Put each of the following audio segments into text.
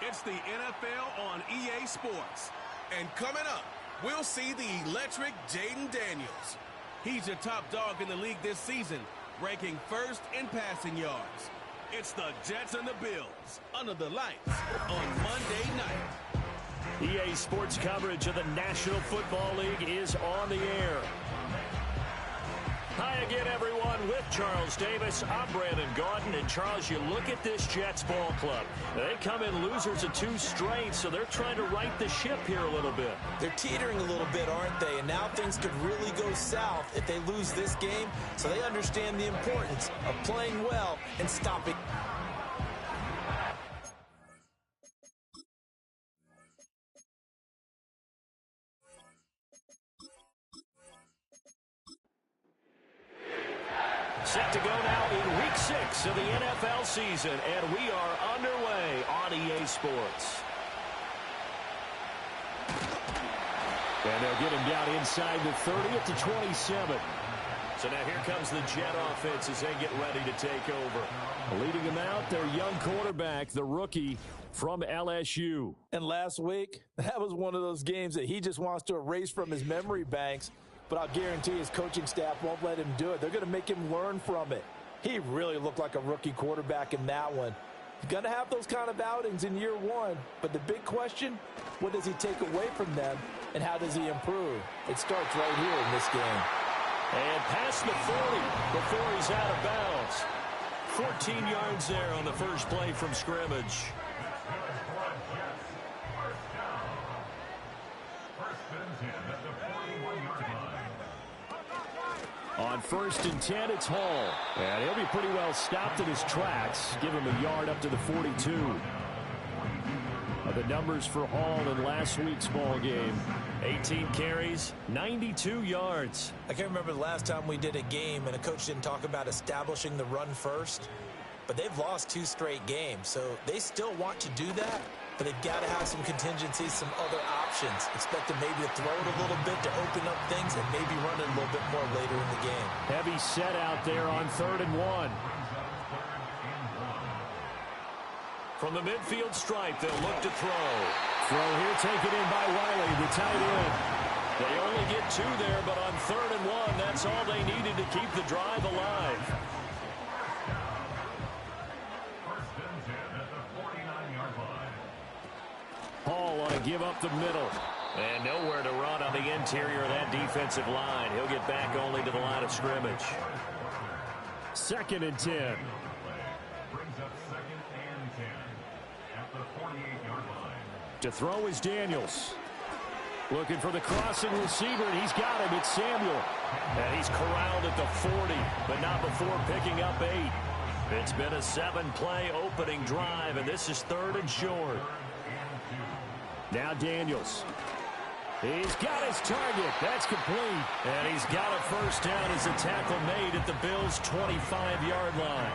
It's the NFL on EA Sports. And coming up, we'll see the electric Jaden Daniels. He's your top dog in the league this season, ranking first in passing yards. It's the Jets and the Bills under the lights on Monday night. EA Sports coverage of the National Football League is on the air. Hi again, everyone. With Charles Davis, I'm Brandon Gaudin. And, Charles, you look at this Jets ball club. They come in losers of 2 straight, so they're trying to right the ship here a little bit. They're teetering a little bit, aren't they? And now things could really go south if they lose this game. So they understand the importance of playing well and stopping. Set to go now in Week 6 of the NFL season, and we are underway on EA Sports. And they'll get him down inside the 30 at the 27. So now here comes the Jet offense as they get ready to take over. Leading them out, their young quarterback, the rookie from LSU. And last week, that was one of those games that he just wants to erase from his memory banks. But I'll guarantee his coaching staff won't let him do it. They're going to make him learn from it. He really looked like a rookie quarterback in that one. He's going to have those kind of outings in year one. But the big question, what does he take away from them, and how does he improve? It starts right here in this game. And past the 40 before he's out of bounds. 14 yards there on the first play from scrimmage. On 1st and 10, it's Hall. And he'll be pretty well stopped in his tracks. Give him a yard up to the 42. The numbers for Hall in last week's ball game. 18 carries, 92 yards. I can't remember the last time we did a game and a coach didn't talk about establishing the run first. But they've lost 2 straight games, so they still want to do that. But they've got to have some contingencies, some other options. Expect them maybe to throw it a little bit to open up things and maybe run it a little bit more later in the game. Heavy set out there on 3rd and 1. From the midfield stripe, they'll look to throw. Throw here taken in by Riley, the tight end. They only get 2 there, but on 3rd and 1, that's all they needed to keep the drive alive. Hall on a give up the middle. And nowhere to run on the interior of that defensive line. He'll get back only to the line of scrimmage. 2nd and 10. To throw is Daniels. Looking for the crossing receiver, and he's got him. It's Samuel. And he's corralled at the 40, but not before picking up 8. It's been a 7-play opening drive, and this is 3rd and short. Now Daniels. He's got his target. That's complete. And he's got a first down as a tackle made at the Bills' 25-yard line.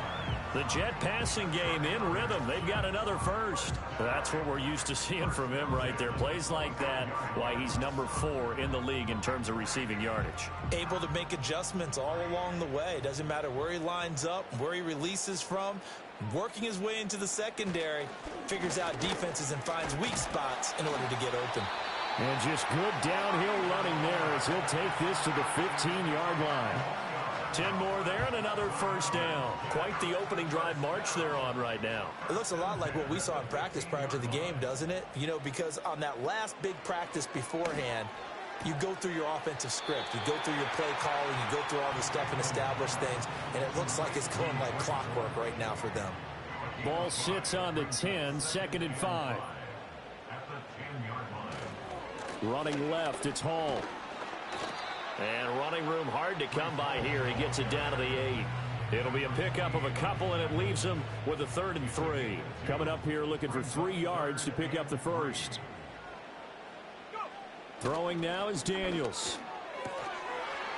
The Jet passing game in rhythm. They've got another first. That's what we're used to seeing from him right there. Plays like that, why he's number 4 in the league in terms of receiving yardage. Able to make adjustments all along the way. Doesn't matter where he lines up, where he releases from. Working his way into the secondary, figures out defenses and finds weak spots in order to get open. And just good downhill running there as he'll take this to the 15-yard line. 10 more there and another first down. Quite the opening drive march they're on right now. It looks a lot like what we saw in practice prior to the game, doesn't it? You know, because on that last big practice beforehand, you go through your offensive script. You go through your play calling. You go through all the stuff and establish things. And it looks like it's going like clockwork right now for them. Ball sits on the 10, 2nd and 5. Running left, it's Hall. And running room hard to come by here. He gets it down to the 8. It'll be a pickup of a couple, and it leaves him with a 3rd and 3. Coming up here looking for 3 yards to pick up the first. Throwing now is Daniels.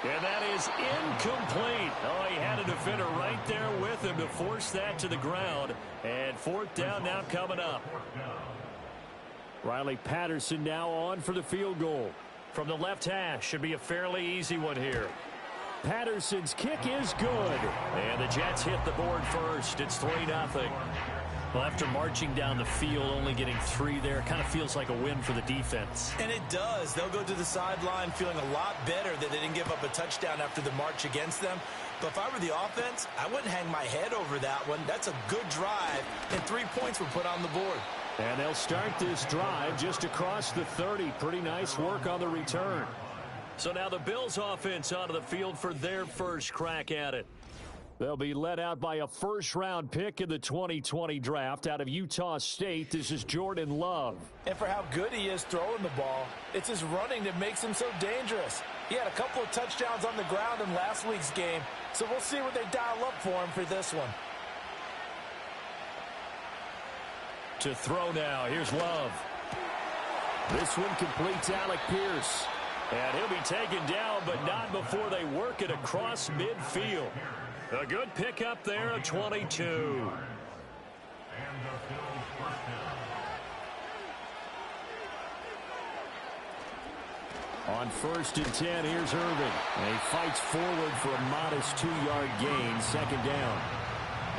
And that is incomplete. Oh, he had a defender right there with him to force that to the ground. And 4th down now coming up. Riley Patterson now on for the field goal. From the left hash, should be a fairly easy one here. Patterson's kick is good. And the Jets hit the board first. It's 3-0. Well, after marching down the field, only getting 3 there, kind of feels like a win for the defense. And it does. They'll go to the sideline feeling a lot better that they didn't give up a touchdown after the march against them. But if I were the offense, I wouldn't hang my head over that one. That's a good drive, and 3 points were put on the board. And they'll start this drive just across the 30. Pretty nice work on the return. So now the Bills offense onto the field for their first crack at it. They'll be led out by a first-round pick in the 2020 draft out of Utah State. This is Jordan Love. And for how good he is throwing the ball, it's his running that makes him so dangerous. He had a couple of touchdowns on the ground in last week's game, so we'll see what they dial up for him for this one. To throw now, here's Love. This one completes Alec Pierce. And he'll be taken down, but not before they work it across midfield. A good pickup there at 22. On 1st and 10, here's Irvin. And he fights forward for a modest 2-yard gain, 2nd down.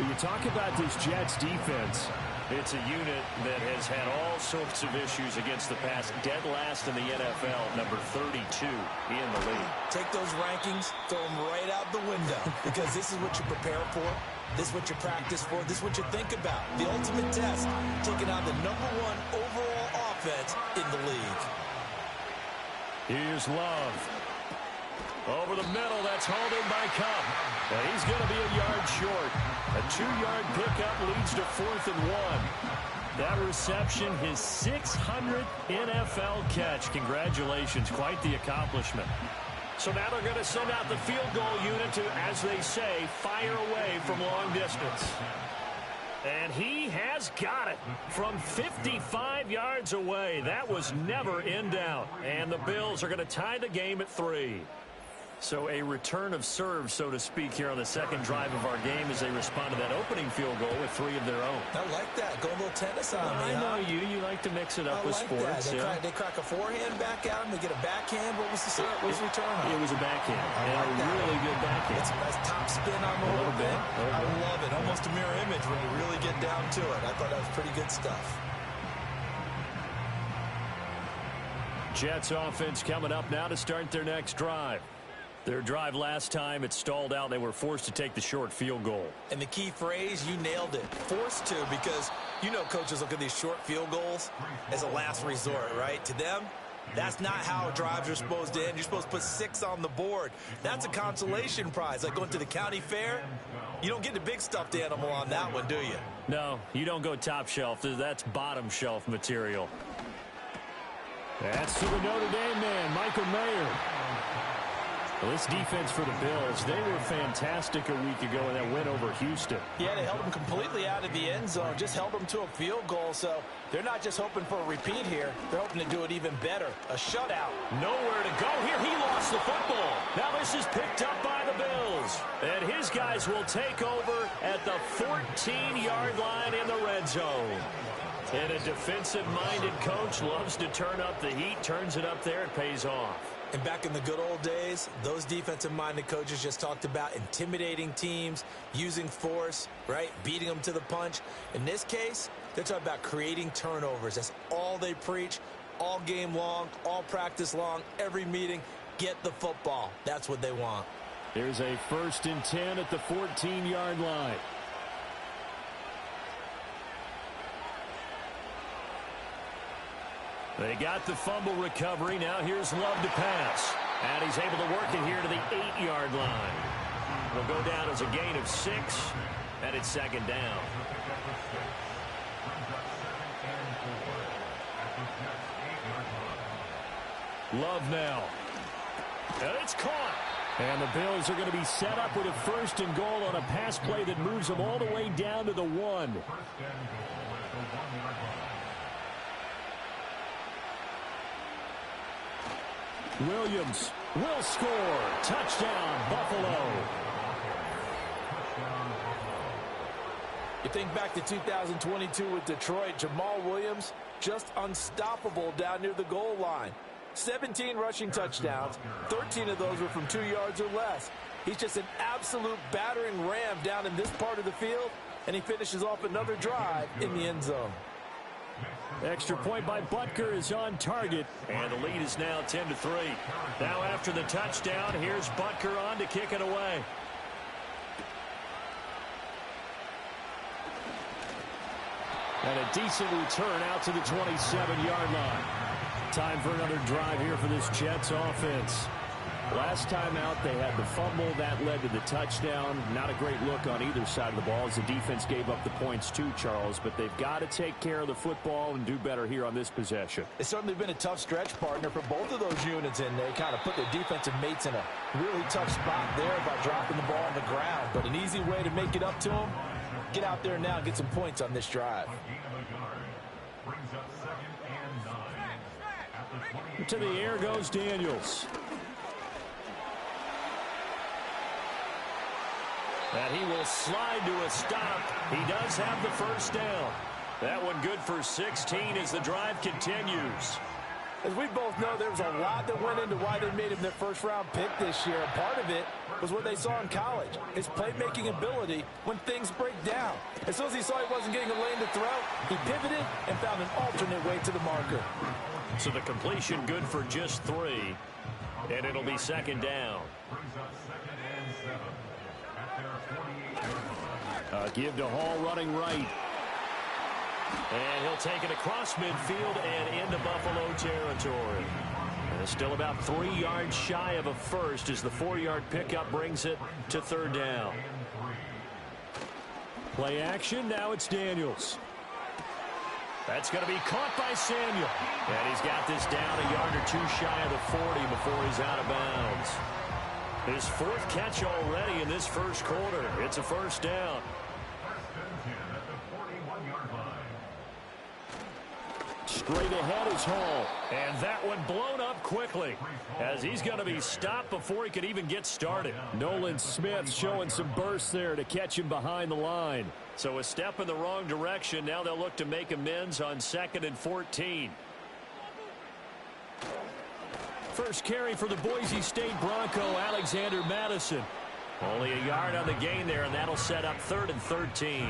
You talk about this Jets defense. It's a unit that has had all sorts of issues against the pass. Dead last in the NFL, number 32 in the league. Take those rankings, throw them right out the window, because this is what you prepare for. This is what you practice for. This is what you think about. The ultimate test, taking on the #1 overall offense in the league. Here's Love. Over the middle, that's hauled in by Cup. And he's going to be a yard short. A 2-yard pickup leads to 4th and 1. That reception, his 600th NFL catch. Congratulations, quite the accomplishment. So now they're going to send out the field goal unit to, as they say, fire away from long distance. And he has got it from 55 yards away. That was never in doubt. And the Bills are going to tie the game at 3. So a return of serve, so to speak, here on the second drive of our game as they respond to that opening field goal with 3 of their own. I like that. Go a little tennis on me. I know you. You like to mix it up with sports. That. They crack a forehand back at him. They get a backhand. What was the return on? It was a backhand. A really good backhand. It's a nice top spin on the whole thing. I love it. Almost a mirror image when you really get down to it. I thought that was pretty good stuff. Jets offense coming up now to start their next drive. Their drive last time, it stalled out. They were forced to take the short field goal. And the key phrase, you nailed it. Forced to, because you know coaches look at these short field goals as a last resort, right? To them, that's not how drives are supposed to end. You're supposed to put 6 on the board. That's a consolation prize. Like going to the county fair, you don't get the big stuffed animal on that one, do you? No, you don't go top shelf. That's bottom shelf material. That's to the Notre Dame man, Michael Mayer. Well, this defense for the Bills, they were fantastic a week ago in that win over Houston. Yeah, they held them completely out of the end zone, just held them to a field goal. So they're not just hoping for a repeat here. They're hoping to do it even better. A shutout. Nowhere to go here. He lost the football. Now this is picked up by the Bills. And his guys will take over at the 14-yard line in the red zone. And a defensive-minded coach loves to turn up the heat, turns it up there, it pays off. And back in the good old days, those defensive-minded coaches just talked about intimidating teams, using force, right, beating them to the punch. In this case, they're talking about creating turnovers. That's all they preach, all game long, all practice long, every meeting. Get the football. That's what they want. There's a 1st and 10 at the 14-yard line. They got the fumble recovery. Now here's Love to pass. And he's able to work it here to the 8-yard line. Will go down as a gain of 6, and it's 2nd down. Love now. And it's caught. And the Bills are going to be set up with a 1st and goal on a pass play that moves them all the way down to the 1. Williams will score. Touchdown, Buffalo. You think back to 2022 with Detroit, Jamal Williams just unstoppable down near the goal line. 17 rushing touchdowns, 13 of those were from 2 yards or less. He's just an absolute battering ram down in this part of the field. and he finishes off another drive in the end zone. Extra point by Butker is on target, and the lead is now 10-3. Now after the touchdown, here's Butker on to kick it away. And a decent return out to the 27-yard line. Time for another drive here for this Jets offense. Last time out, they had the fumble. That led to the touchdown. Not a great look on either side of the ball as the defense gave up the points too, Charles. But they've got to take care of the football and do better here on this possession. It's certainly been a tough stretch, partner, for both of those units, and they kind of put their defensive mates in a really tough spot there by dropping the ball on the ground. But an easy way to make it up to them, get out there now and get some points on this drive. To the air goes Daniels. And he will slide to a stop. He does have the first down. That one good for 16 as the drive continues. As we both know, there was a lot that went into why they made him their first-round pick this year. And part of it was what they saw in college, his playmaking ability when things break down. As soon as he saw he wasn't getting a lane to throw, he pivoted and found an alternate way to the marker. So the completion good for just 3, and it'll be second down. Give to Hall running right. And he'll take it across midfield and into Buffalo territory. And still about 3 yards shy of a first as the 4-yard pickup brings it to third down. Play action, now it's Daniels. That's going to be caught by Samuel. And he's got this down a yard or 2 shy of the 40 before he's out of bounds. His 4th catch already in this first quarter. It's a first down. Straight ahead is Hall. And that one blown up quickly as he's going to be stopped before he could even get started. Nolan Smith showing some burst there to catch him behind the line. So a step in the wrong direction. Now they'll look to make amends on 2nd and 14. First carry for the Boise State Bronco, Alexander Madison. Only a yard on the gain there, and that'll set up 3rd and 13.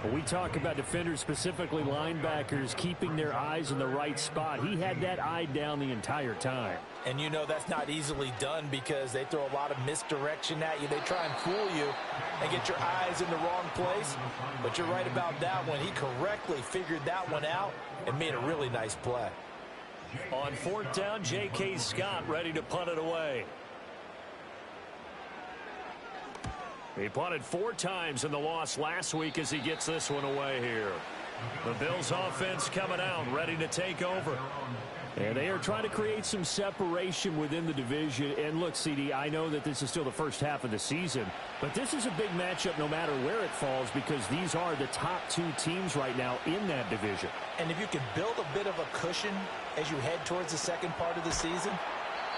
When we talk about defenders, specifically linebackers, keeping their eyes in the right spot, he had that eye down the entire time. And you know that's not easily done because they throw a lot of misdirection at you. They try and fool you and get your eyes in the wrong place. But you're right about that one. He correctly figured that one out and made a really nice play. On 4th down, J.K. Scott ready to punt it away. He punted 4 times in the loss last week as he gets this one away here. The Bills offense coming out, ready to take over. And they are trying to create some separation within the division. And look, CD, I know that this is still the first half of the season, but this is a big matchup no matter where it falls because these are the top 2 teams right now in that division. And if you can build a bit of a cushion as you head towards the second part of the season,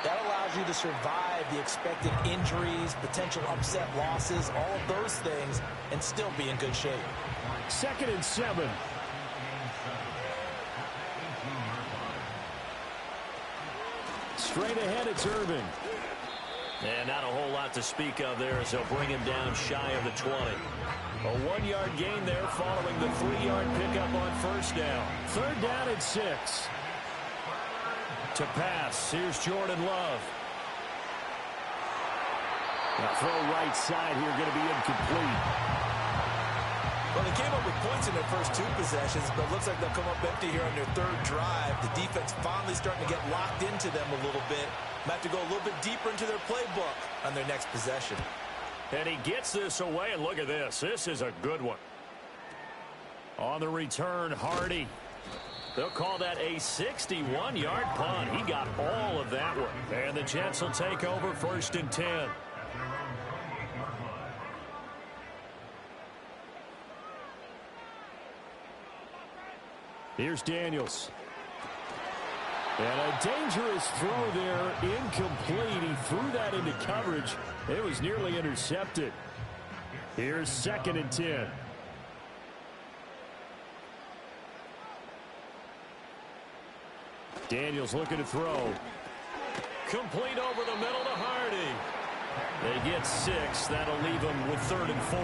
that allows you to survive the expected injuries, potential upset losses, all of those things, and still be in good shape. 2nd and 7. Straight ahead, it's Irvin. And not a whole lot to speak of there as they'll bring him down shy of the 20. A 1-yard gain there following the 3-yard pickup on first down. 3rd down and 6. To pass, here's Jordan Love. Now throw right side here, going to be incomplete. Well, they came up with points in their first 2 possessions, but it looks like they'll come up empty here on their 3rd drive. The defense finally starting to get locked into them a little bit. Might have to go a little bit deeper into their playbook on their next possession. And he gets this away, and look at this. This is a good one. On the return, Hardy. They'll call that a 61-yard punt. He got all of that one. And the Jets will take over 1st and 10. Here's Daniels. And a dangerous throw there, incomplete. He threw that into coverage. It was nearly intercepted. Here's 2nd and 10. Daniels looking to throw. Complete over the middle to Hardy. They get 6. That'll leave them with 3rd and 4.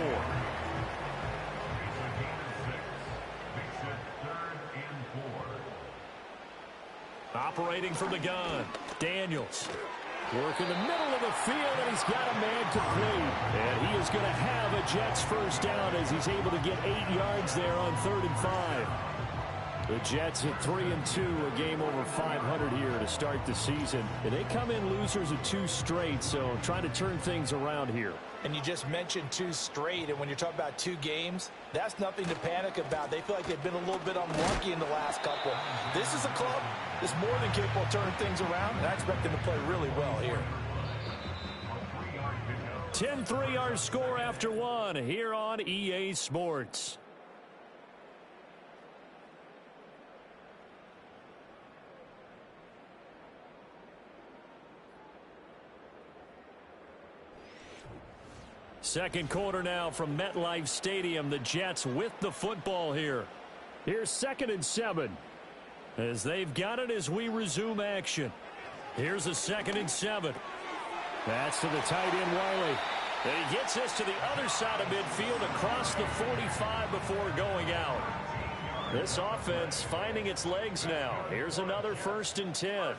Operating from the gun, Daniels. Working the middle of the field, and he's got a man complete. And he is going to have a Jets first down as he's able to get 8 yards there on 3rd and 5. The Jets at 3-2, a game over 500 here to start the season. And they come in losers of 2 straight, so trying to turn things around here. And you just mentioned 2 straight, and when you're talking about 2 games, that's nothing to panic about. They feel like they've been a little bit unlucky in the last couple. This is a club that's more than capable of turning things around, and I expect them to play really well here. 10-3 our score after 1 here on EA Sports. Second quarter now from MetLife Stadium. The Jets with the football here. Here's 2nd and 7. As they've got it as we resume action. Here's a 2nd and 7. That's to the tight end, Wiley. And he gets this to the other side of midfield across the 45 before going out. This offense finding its legs now. Here's another 1st and 10.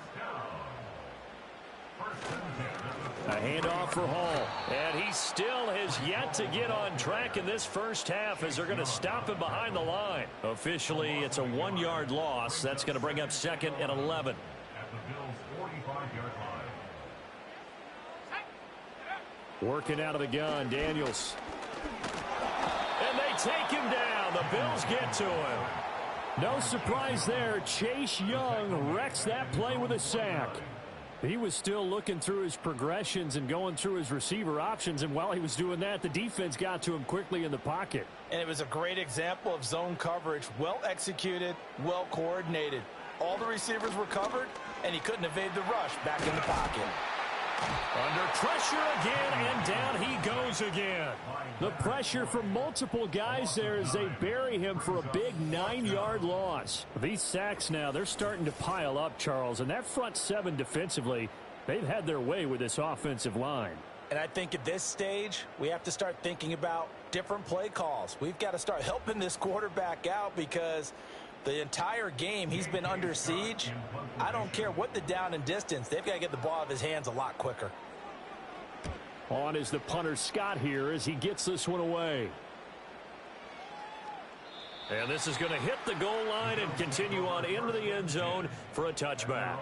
A handoff for Hall. And he still has yet to get on track in this first half as they're going to stop him behind the line. Officially, it's a 1-yard loss. That's going to bring up 2nd and 11. Working out of the gun, Daniels. And they take him down. The Bills get to him. No surprise there. Chase Young wrecks that play with a sack. He was still looking through his progressions and going through his receiver options, and while he was doing that, the defense got to him quickly in the pocket. And it was a great example of zone coverage. Well executed, well coordinated. All the receivers were covered, and he couldn't evade the rush back in the pocket. Under pressure again, and down he goes again. The pressure from multiple guys there as they bury him for a big 9-yard loss. These sacks now, they're starting to pile up, Charles, and that front 7 defensively, they've had their way with this offensive line. And I think at this stage, we have to start thinking about different play calls. We've got to start helping this quarterback out because the entire game he's been under siege. I don't care what the down and distance. They've got to get the ball out of his hands a lot quicker. On is the punter Scott here as he gets this one away. And this is going to hit the goal line and continue on into the end zone for a touchback.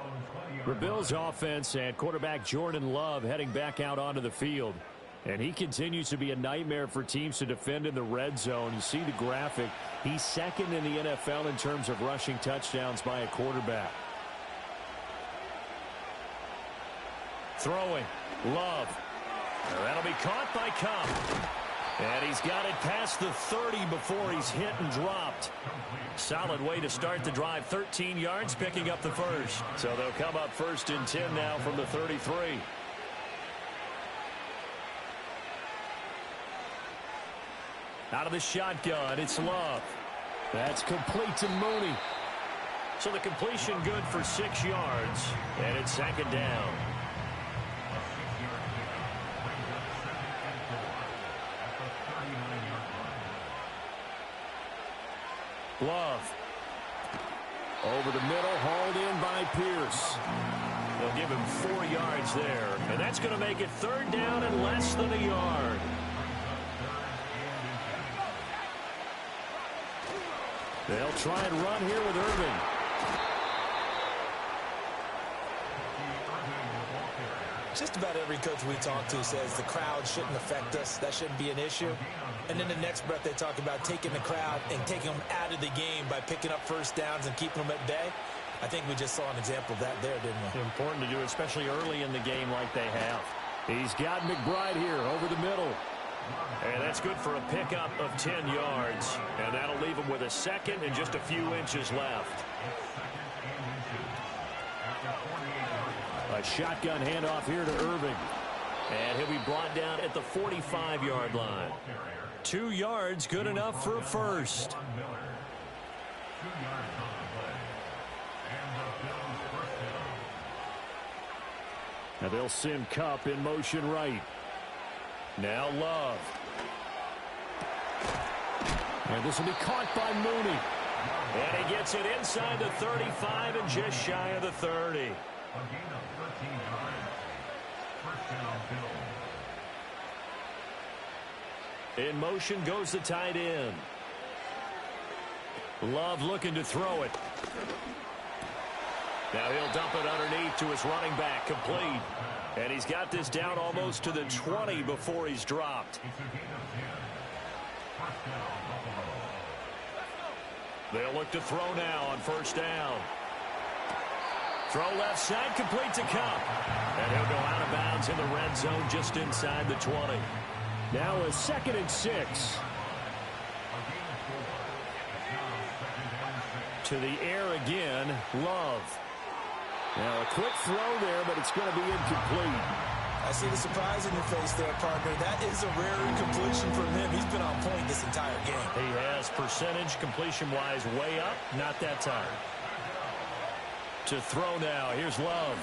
The Bills offense and quarterback Jordan Love heading back out onto the field. And he continues to be a nightmare for teams to defend in the red zone. You see the graphic. He's 2nd in the NFL in terms of rushing touchdowns by a quarterback. Throwing. Love. That'll be caught by Cup. And he's got it past the 30 before he's hit and dropped. Solid way to start the drive. 13 yards, picking up the first. So they'll come up 1st and 10 now from the 33. Out of the shotgun, it's Love. That's complete to Mooney. So the completion good for 6 yards. And it's 2nd down. Love. Over the middle, hauled in by Pierce. They'll give him 4 yards there. And that's going to make it 3rd down and less than a yard. They'll try and run here with Irving. Just about every coach we talk to says the crowd shouldn't affect us. That shouldn't be an issue. And then the next breath they talk about taking the crowd and taking them out of the game by picking up first downs and keeping them at bay. I think we just saw an example of that there, didn't we? Important to do, especially early in the game like they have. He's got McBride here over the middle. And that's good for a pickup of 10 yards. And that'll leave him with a 2nd and just a few inches left. A shotgun handoff here to Irving. And he'll be brought down at the 45-yard line. 2 yards, good enough for a first. Now they'll send Kupp in motion right. Now Love. And this will be caught by Mooney. And he gets it inside the 35 and just shy of the 30. In motion goes the tight end. Love looking to throw it. Now he'll dump it underneath to his running back, complete. And he's got this down almost to the 20 before he's dropped. They'll look to throw now on first down. Throw left side, complete to Cup. And he'll go out of bounds in the red zone just inside the 20. Now a 2nd and 6. To the air again, Love. Now a quick throw there, but it's going to be incomplete. I see the surprise in your face there, partner. That is a rare incompletion from him. He's been on point this entire game. He has percentage completion-wise way up, not that time. To throw now, here's Love.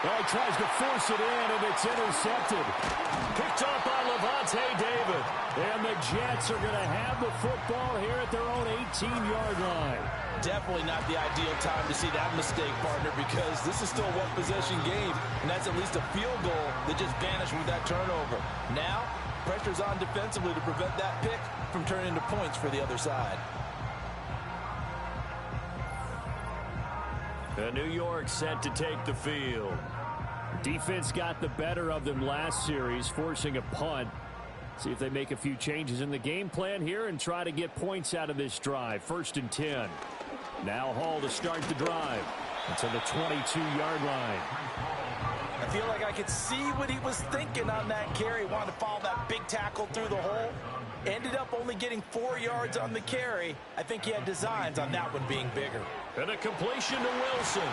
Well, he tries to force it in, and it's intercepted. Picked up by Levante David. And the Jets are going to have the football here at their own 18-yard line. Definitely not the ideal time to see that mistake, partner, because this is still a one-possession game, and that's at least a field goal that just vanished with that turnover. Now, pressure's on defensively to prevent that pick from turning into points for the other side. New York set to take the field. Defense got the better of them last series, forcing a punt. See if they make a few changes in the game plan here and try to get points out of this drive. 1st and 10. Now Hall to start the drive to the 22-yard line. I feel like I could see what he was thinking on that carry. Wanted to follow that big tackle through the hole. Ended up only getting 4 yards on the carry. I think he had designs on that one being bigger. And a completion to Wilson.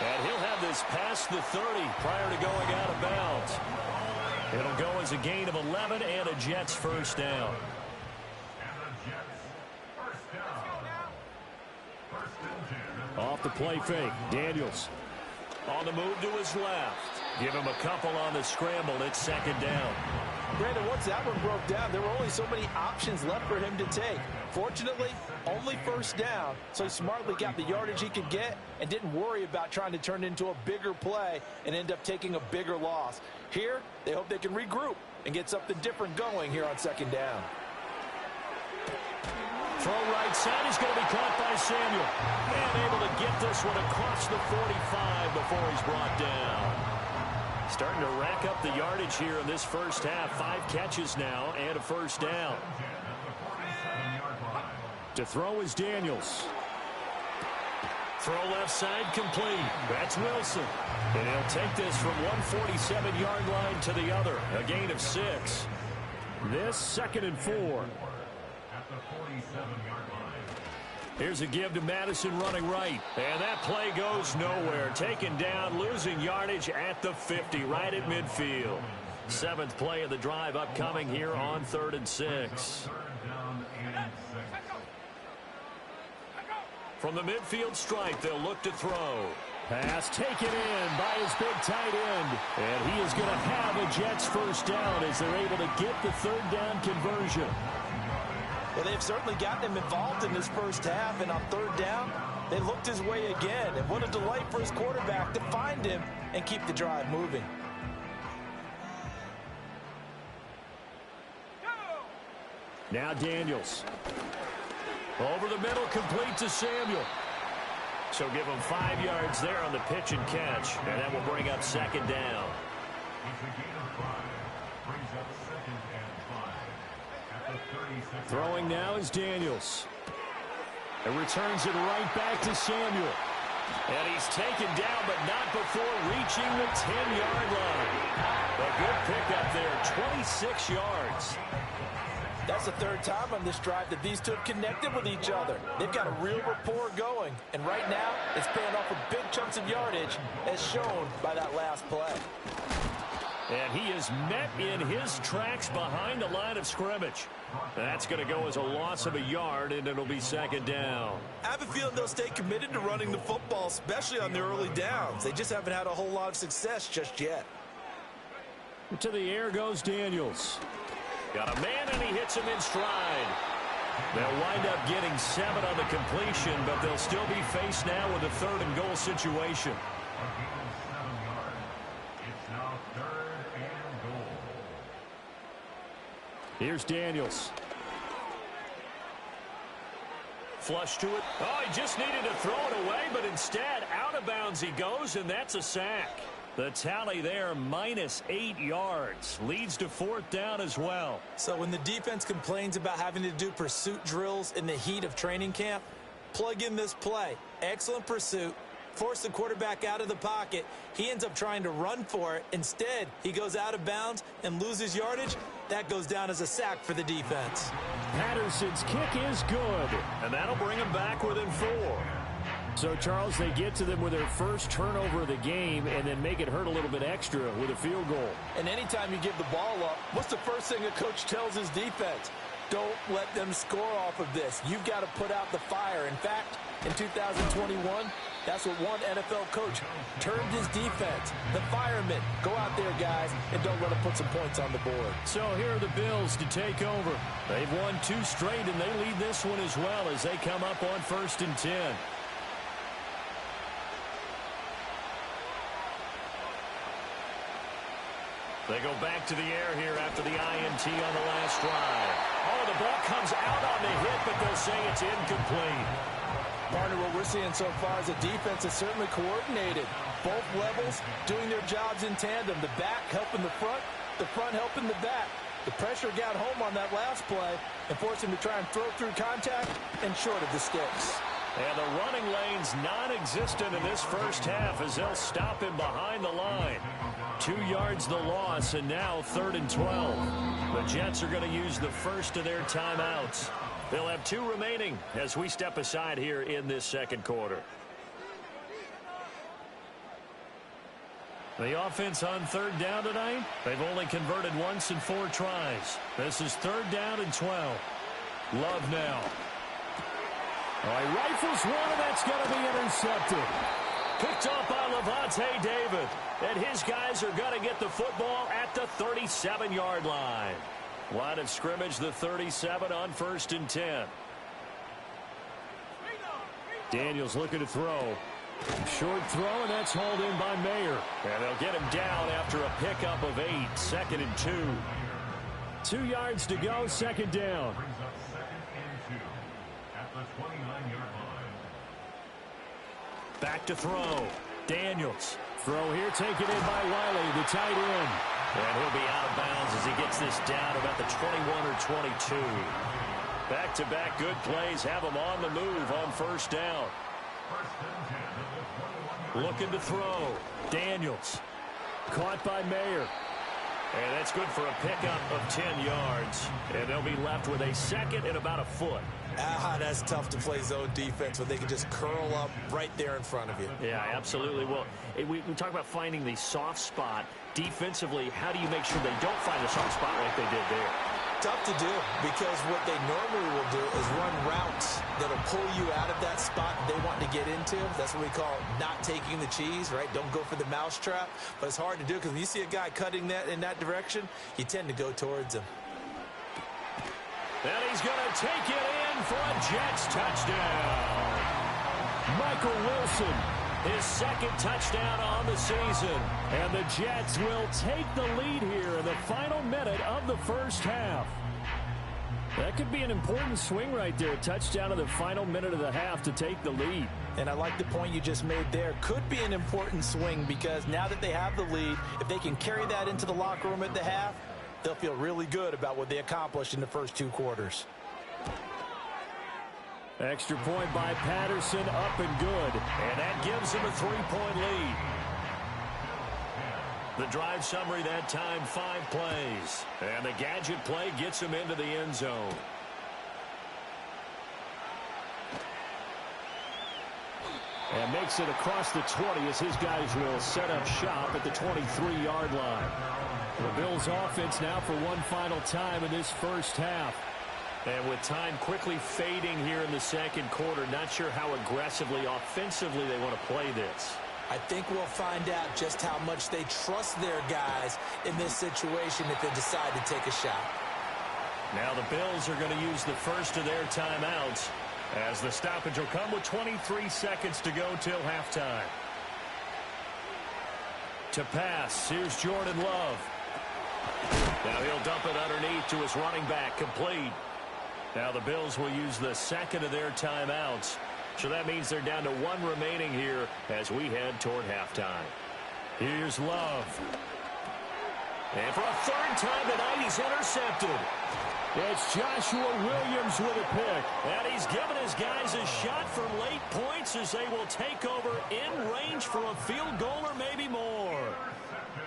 And he'll have this past the 30 prior to going out of bounds. It'll go as a gain of 11 and a Jets first down. Off the play fake, Daniels. On the move to his left. Give him a couple on the scramble. It's 2nd down. Brandon, once that one broke down, there were only so many options left for him to take. Fortunately, only 1st down, so he smartly got the yardage he could get and didn't worry about trying to turn it into a bigger play and end up taking a bigger loss. Here, they hope they can regroup and get something different going here on 2nd down. Throw right side is going to be caught by Samuel. And able to get this one across the 45 before he's brought down. Starting to rack up the yardage here in this first half. 5 catches now and a 1st down. To throw is Daniels. Throw left side complete. That's Wilson. And he'll take this from 147-yard line to the other. A gain of 6. This 2nd and 4. Here's a give to Madison running right. And that play goes nowhere. Taken down, losing yardage at the 50, right at midfield. 7th play of the drive upcoming here on 3rd and 6. From the midfield stripe, they'll look to throw. Pass taken in by his big tight end. And he is going to have a Jets first down as they're able to get the 3rd down conversion. Well, they've certainly gotten him involved in this first half, and on 3rd down, they looked his way again. And what a delight for his quarterback to find him and keep the drive moving. Now Daniels. Over the middle, complete to Samuel. So give him 5 yards there on the pitch and catch, and that will bring up 2nd down. Throwing now is Daniels. And returns it right back to Samuel. And he's taken down, but not before reaching the 10-yard line. A good pickup there, 26 yards. That's the 3rd time on this drive that these two have connected with each other. They've got a real rapport going. And right now, it's paying off with big chunks of yardage, as shown by that last play. And he is met in his tracks behind the line of scrimmage. That's going to go as a loss of a yard, and it'll be 2nd down. I have a feeling they'll stay committed to running the football, especially on the early downs. They just haven't had a whole lot of success just yet. To the air goes Daniels. Got a man, and he hits him in stride. They'll wind up getting 7 on the completion, but they'll still be faced now with a 3rd and goal situation. Here's Daniels. Flush to it. Oh, he just needed to throw it away, but instead, out of bounds he goes, and that's a sack. The tally there, -8 yards. Leads to 4th down as well. So when the defense complains about having to do pursuit drills in the heat of training camp, plug in this play. Excellent pursuit. Force the quarterback out of the pocket. He ends up trying to run for it. Instead, he goes out of bounds and loses yardage. That goes down as a sack for the defense. Patterson's kick is good, and that'll bring him back within 4. So, Charles, they get to them with their first turnover of the game and then make it hurt a little bit extra with a field goal. And anytime you give the ball up, what's the first thing a coach tells his defense? Don't let them score off of this. You've got to put out the fire. In fact, in 2021, that's what one NFL coach termed his defense. The firemen. Go out there, guys, and don't let them put some points on the board. So here are the Bills to take over. They've won 2 straight, and they lead this one as well as they come up on 1st and 10. They go back to the air here after the INT on the last drive. Oh, the ball comes out on the hit, but they'll say it's incomplete. Partner, what we're seeing so far is the defense is certainly coordinated. Both levels doing their jobs in tandem. The back helping the front helping the back. The pressure got home on that last play and forced him to try and throw through contact and short of the sticks. And the running lane's non-existent in this first half as they'll stop him behind the line. 2 yards the loss, and now 3rd and 12. The Jets are going to use the first of their timeouts. They'll have 2 remaining as we step aside here in this second quarter. The offense on 3rd down tonight, they've only converted once in 4 tries. This is 3rd down and 12. Love now. All right, rifles one, and that's going to be intercepted. Picked off by Levante David. And his guys are going to get the football at the 37-yard line. Line of scrimmage, the 37 on 1st and 10. Daniels looking to throw. Short throw, and that's hauled in by Mayer. And they'll get him down after a pickup of 8. 2nd and 2. 2 yards to go, 2nd down. Back to throw. Daniels. Throw here taken in by Wiley, the tight end. And he'll be out of bounds as he gets this down about the 21 or 22. Back-to-back good plays have him on the move on 1st down. Looking to throw. Daniels. Caught by Mayer. And that's good for a pickup of 10 yards. And they'll be left with a 2nd and about a foot. That's tough to play zone defense when they can just curl up right there in front of you. Yeah, absolutely. Well, we talk about finding the soft spot. Defensively, how do you make sure they don't find the soft spot like they did there? Tough to do, because what they normally will do is run routes that'll pull you out of that spot they want to get into. That's what we call not taking the cheese, right? Don't go for the mousetrap. But it's hard to do because when you see a guy cutting that in that direction, you tend to go towards him. And he's going to take it in for a Jets touchdown. Michael Wilson, his 2nd touchdown on the season. And the Jets will take the lead here in the final minute of the first half. That could be an important swing right there. Touchdown in the final minute of the half to take the lead. And I like the point you just made there. Could be an important swing because now that they have the lead, if they can carry that into the locker room at the half, they'll feel really good about what they accomplished in the first 2 quarters. Extra point by Patterson, up and good. And that gives him a 3-point lead. The drive summary that time, 5 plays. And the gadget play gets him into the end zone. And makes it across the 20 as his guys will set up shop at the 23-yard line. The Bills offense now for one final time in this first half. And with time quickly fading here in the second quarter, not sure how aggressively, offensively they want to play this. I think we'll find out just how much they trust their guys in this situation if they decide to take a shot. Now the Bills are going to use the first of their timeouts as the stoppage will come with 23 seconds to go till halftime. To pass, here's Jordan Love. Now he'll dump it underneath to his running back, complete. Now the Bills will use the second of their timeouts. So that means they're down to one remaining here as we head toward halftime. Here's Love. And for a third time tonight, he's intercepted. It's Joshua Williams with a pick. And he's given his guys a shot for late points as they will take over in range for a field goal or maybe more.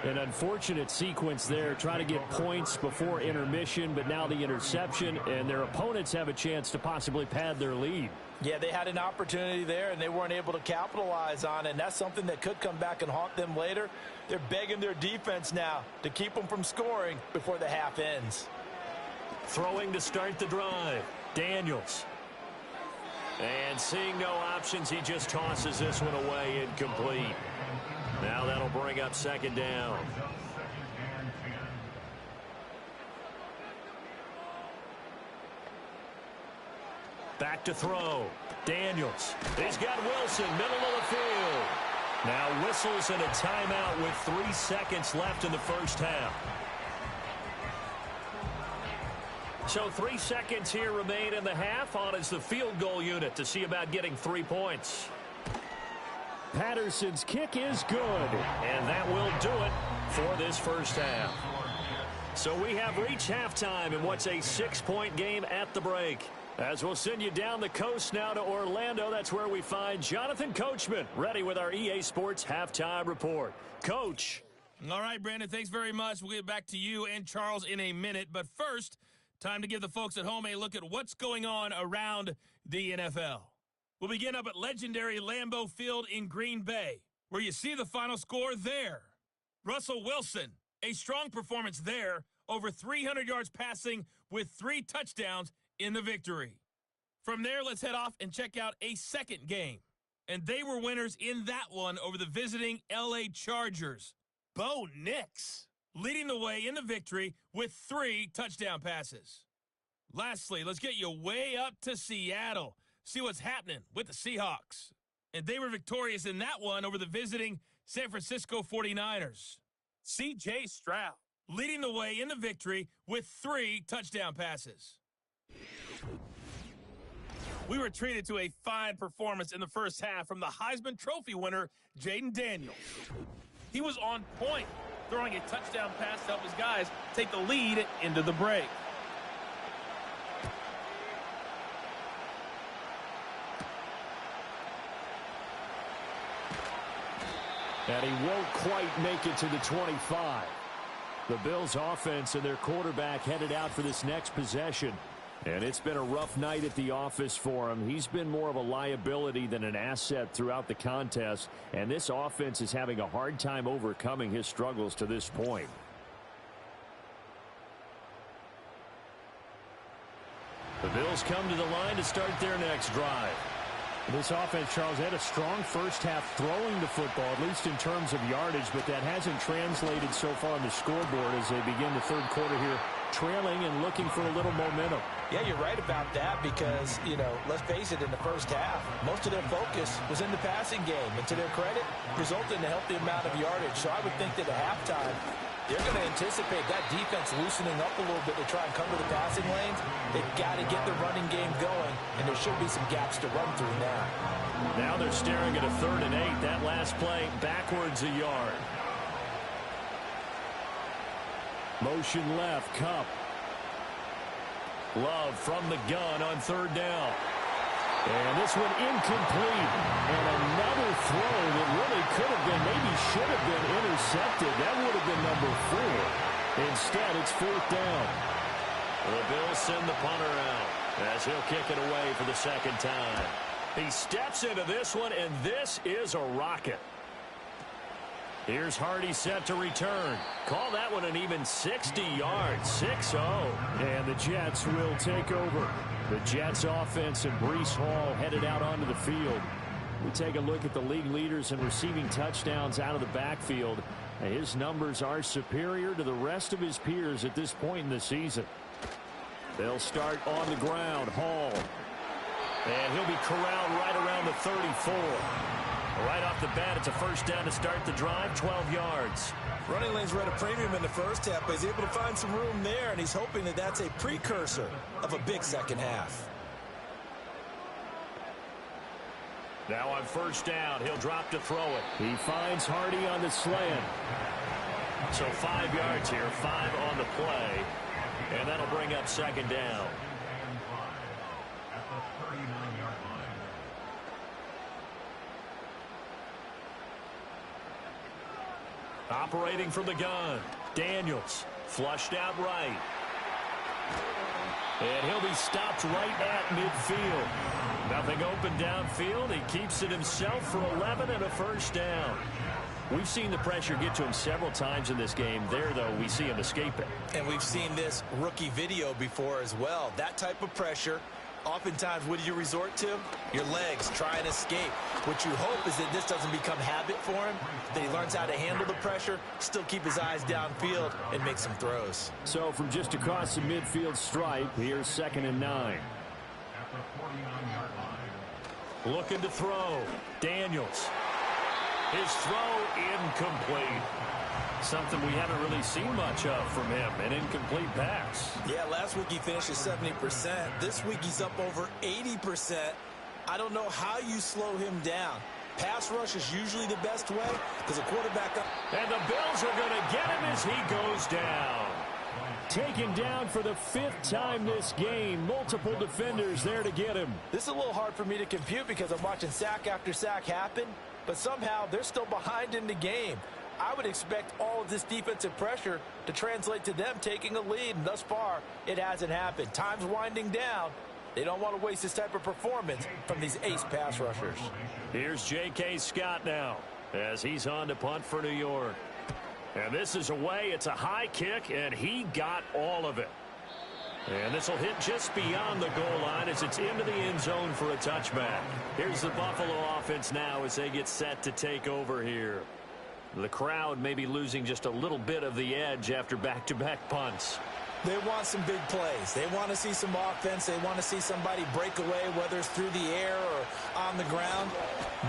An unfortunate sequence there, trying to get points before intermission, but now the interception, and their opponents have a chance to possibly pad their lead. Yeah, they had an opportunity there, and they weren't able to capitalize on it, and that's something that could come back and haunt them later. They're begging their defense now to keep them from scoring before the half ends. Throwing to start the drive, Daniels. And seeing no options, he just tosses this one away, incomplete. Now that'll bring up second down. Back to throw. Daniels. He's got Wilson, middle of the field. Now whistles and a timeout with 3 seconds left in the first half. So 3 seconds here remain in the half. On is the field goal unit to see about getting 3 points. Patterson's kick is good. And that will do it for this first half. So we have reached halftime in what's a 6-point game at the break. As we'll send you down the coast now to Orlando, that's where we find Jonathan Coachman, ready with our EA Sports Halftime Report. Coach. All right, Brandon, thanks very much. We'll get back to you and Charles in a minute. But first, time to give the folks at home a look at what's going on around the NFL. We'll begin up at legendary Lambeau Field in Green Bay, where you see the final score there. Russell Wilson, a strong performance there, over 300 yards passing with 3 touchdowns in the victory. From there, let's head off and check out a second game. And they were winners in that one over the visiting L.A. Chargers. Bo Nix leading the way in the victory with 3 touchdown passes. Lastly, let's get you way up to Seattle. See what's happening with the Seahawks. And they were victorious in that one over the visiting San Francisco 49ers. C.J. Stroud leading the way in the victory with 3 touchdown passes. We were treated to a fine performance in the first half from the Heisman Trophy winner, Jaden Daniels. He was on point, throwing a touchdown pass to help his guys take the lead into the break. And he won't quite make it to the 25. The Bills' offense and their quarterback headed out for this next possession. And it's been a rough night at the office for him. He's been more of a liability than an asset throughout the contest. And this offense is having a hard time overcoming his struggles to this point. The Bills come to the line to start their next drive. This offense, Charles, had a strong first half throwing the football, at least in terms of yardage, but that hasn't translated so far on the scoreboard as they begin the third quarter here, trailing and looking for a little momentum. Yeah, you're right about that because, let's face it, in the first half, most of their focus was in the passing game. And to their credit, resulted in a healthy amount of yardage. So I would think that at halftime, they're going to anticipate that defense loosening up a little bit to try and cover the passing lanes. They've got to get the running game going, and there should be some gaps to run through now. Now they're staring at a 3rd and 8. That last play, backwards a yard. Motion left, Kupp. Love from the gun on 3rd down. And this one incomplete. And another throw that really could have been, maybe should have been intercepted. That would have been number 4. Instead, it's 4th down. The Bills send the punter out as he'll kick it away for the second time. He steps into this one, and this is a rocket. Here's Hardy set to return. Call that one an even 60 yards, 6-0. And the Jets will take over. The Jets offense and Breece Hall headed out onto the field. We take a look at the league leaders in receiving touchdowns out of the backfield. His numbers are superior to the rest of his peers at this point in the season. They'll start on the ground. Hall. And he'll be corralled right around the 34. Right off the bat, it's a first down to start the drive, 12 yards. Running lanes were at a premium in the first half, but he's able to find some room there, and he's hoping that that's a precursor of a big second half. Now on first down, he'll drop to throw it. He finds Hardy on the slant. So 5 yards here, 5 on the play, and that'll bring up second down. Operating from the gun, Daniels, flushed out right. And he'll be stopped right at midfield. Nothing open downfield. He keeps it himself for 11 and a first down. We've seen the pressure get to him several times in this game. There, though, we see him escape it. And we've seen this rookie video before as well. That type of pressure, oftentimes, what do you resort to? Your legs, try and escape. What you hope is that this doesn't become habit for him, that he learns how to handle the pressure, still keep his eyes downfield, and make some throws. So from just across the midfield stripe, here's 2nd and 9. Looking to throw. Daniels. His throw incomplete. Something we haven't really seen much of from him, an incomplete pass. Yeah, last week he finished at 70%. This week he's up over 80%. I don't know how you slow him down. Pass rush is usually the best way because a quarterback up. And the Bills are going to get him as he goes down. Taken down for the 5th time this game. Multiple defenders there to get him. This is a little hard for me to compute because I'm watching sack after sack happen, but somehow they're still behind in the game. I would expect all of this defensive pressure to translate to them taking a lead, and thus far, it hasn't happened. Time's winding down. They don't want to waste this type of performance from these ace pass rushers. Here's J.K. Scott now as he's on to punt for New York. And this is away. It's a high kick, and he got all of it. And this will hit just beyond the goal line as it's into the end zone for a touchback. Here's the Buffalo offense now as they get set to take over here. The crowd may be losing just a little bit of the edge after back-to-back punts. They want some big plays. They want to see some offense. They want to see somebody break away, whether it's through the air or on the ground.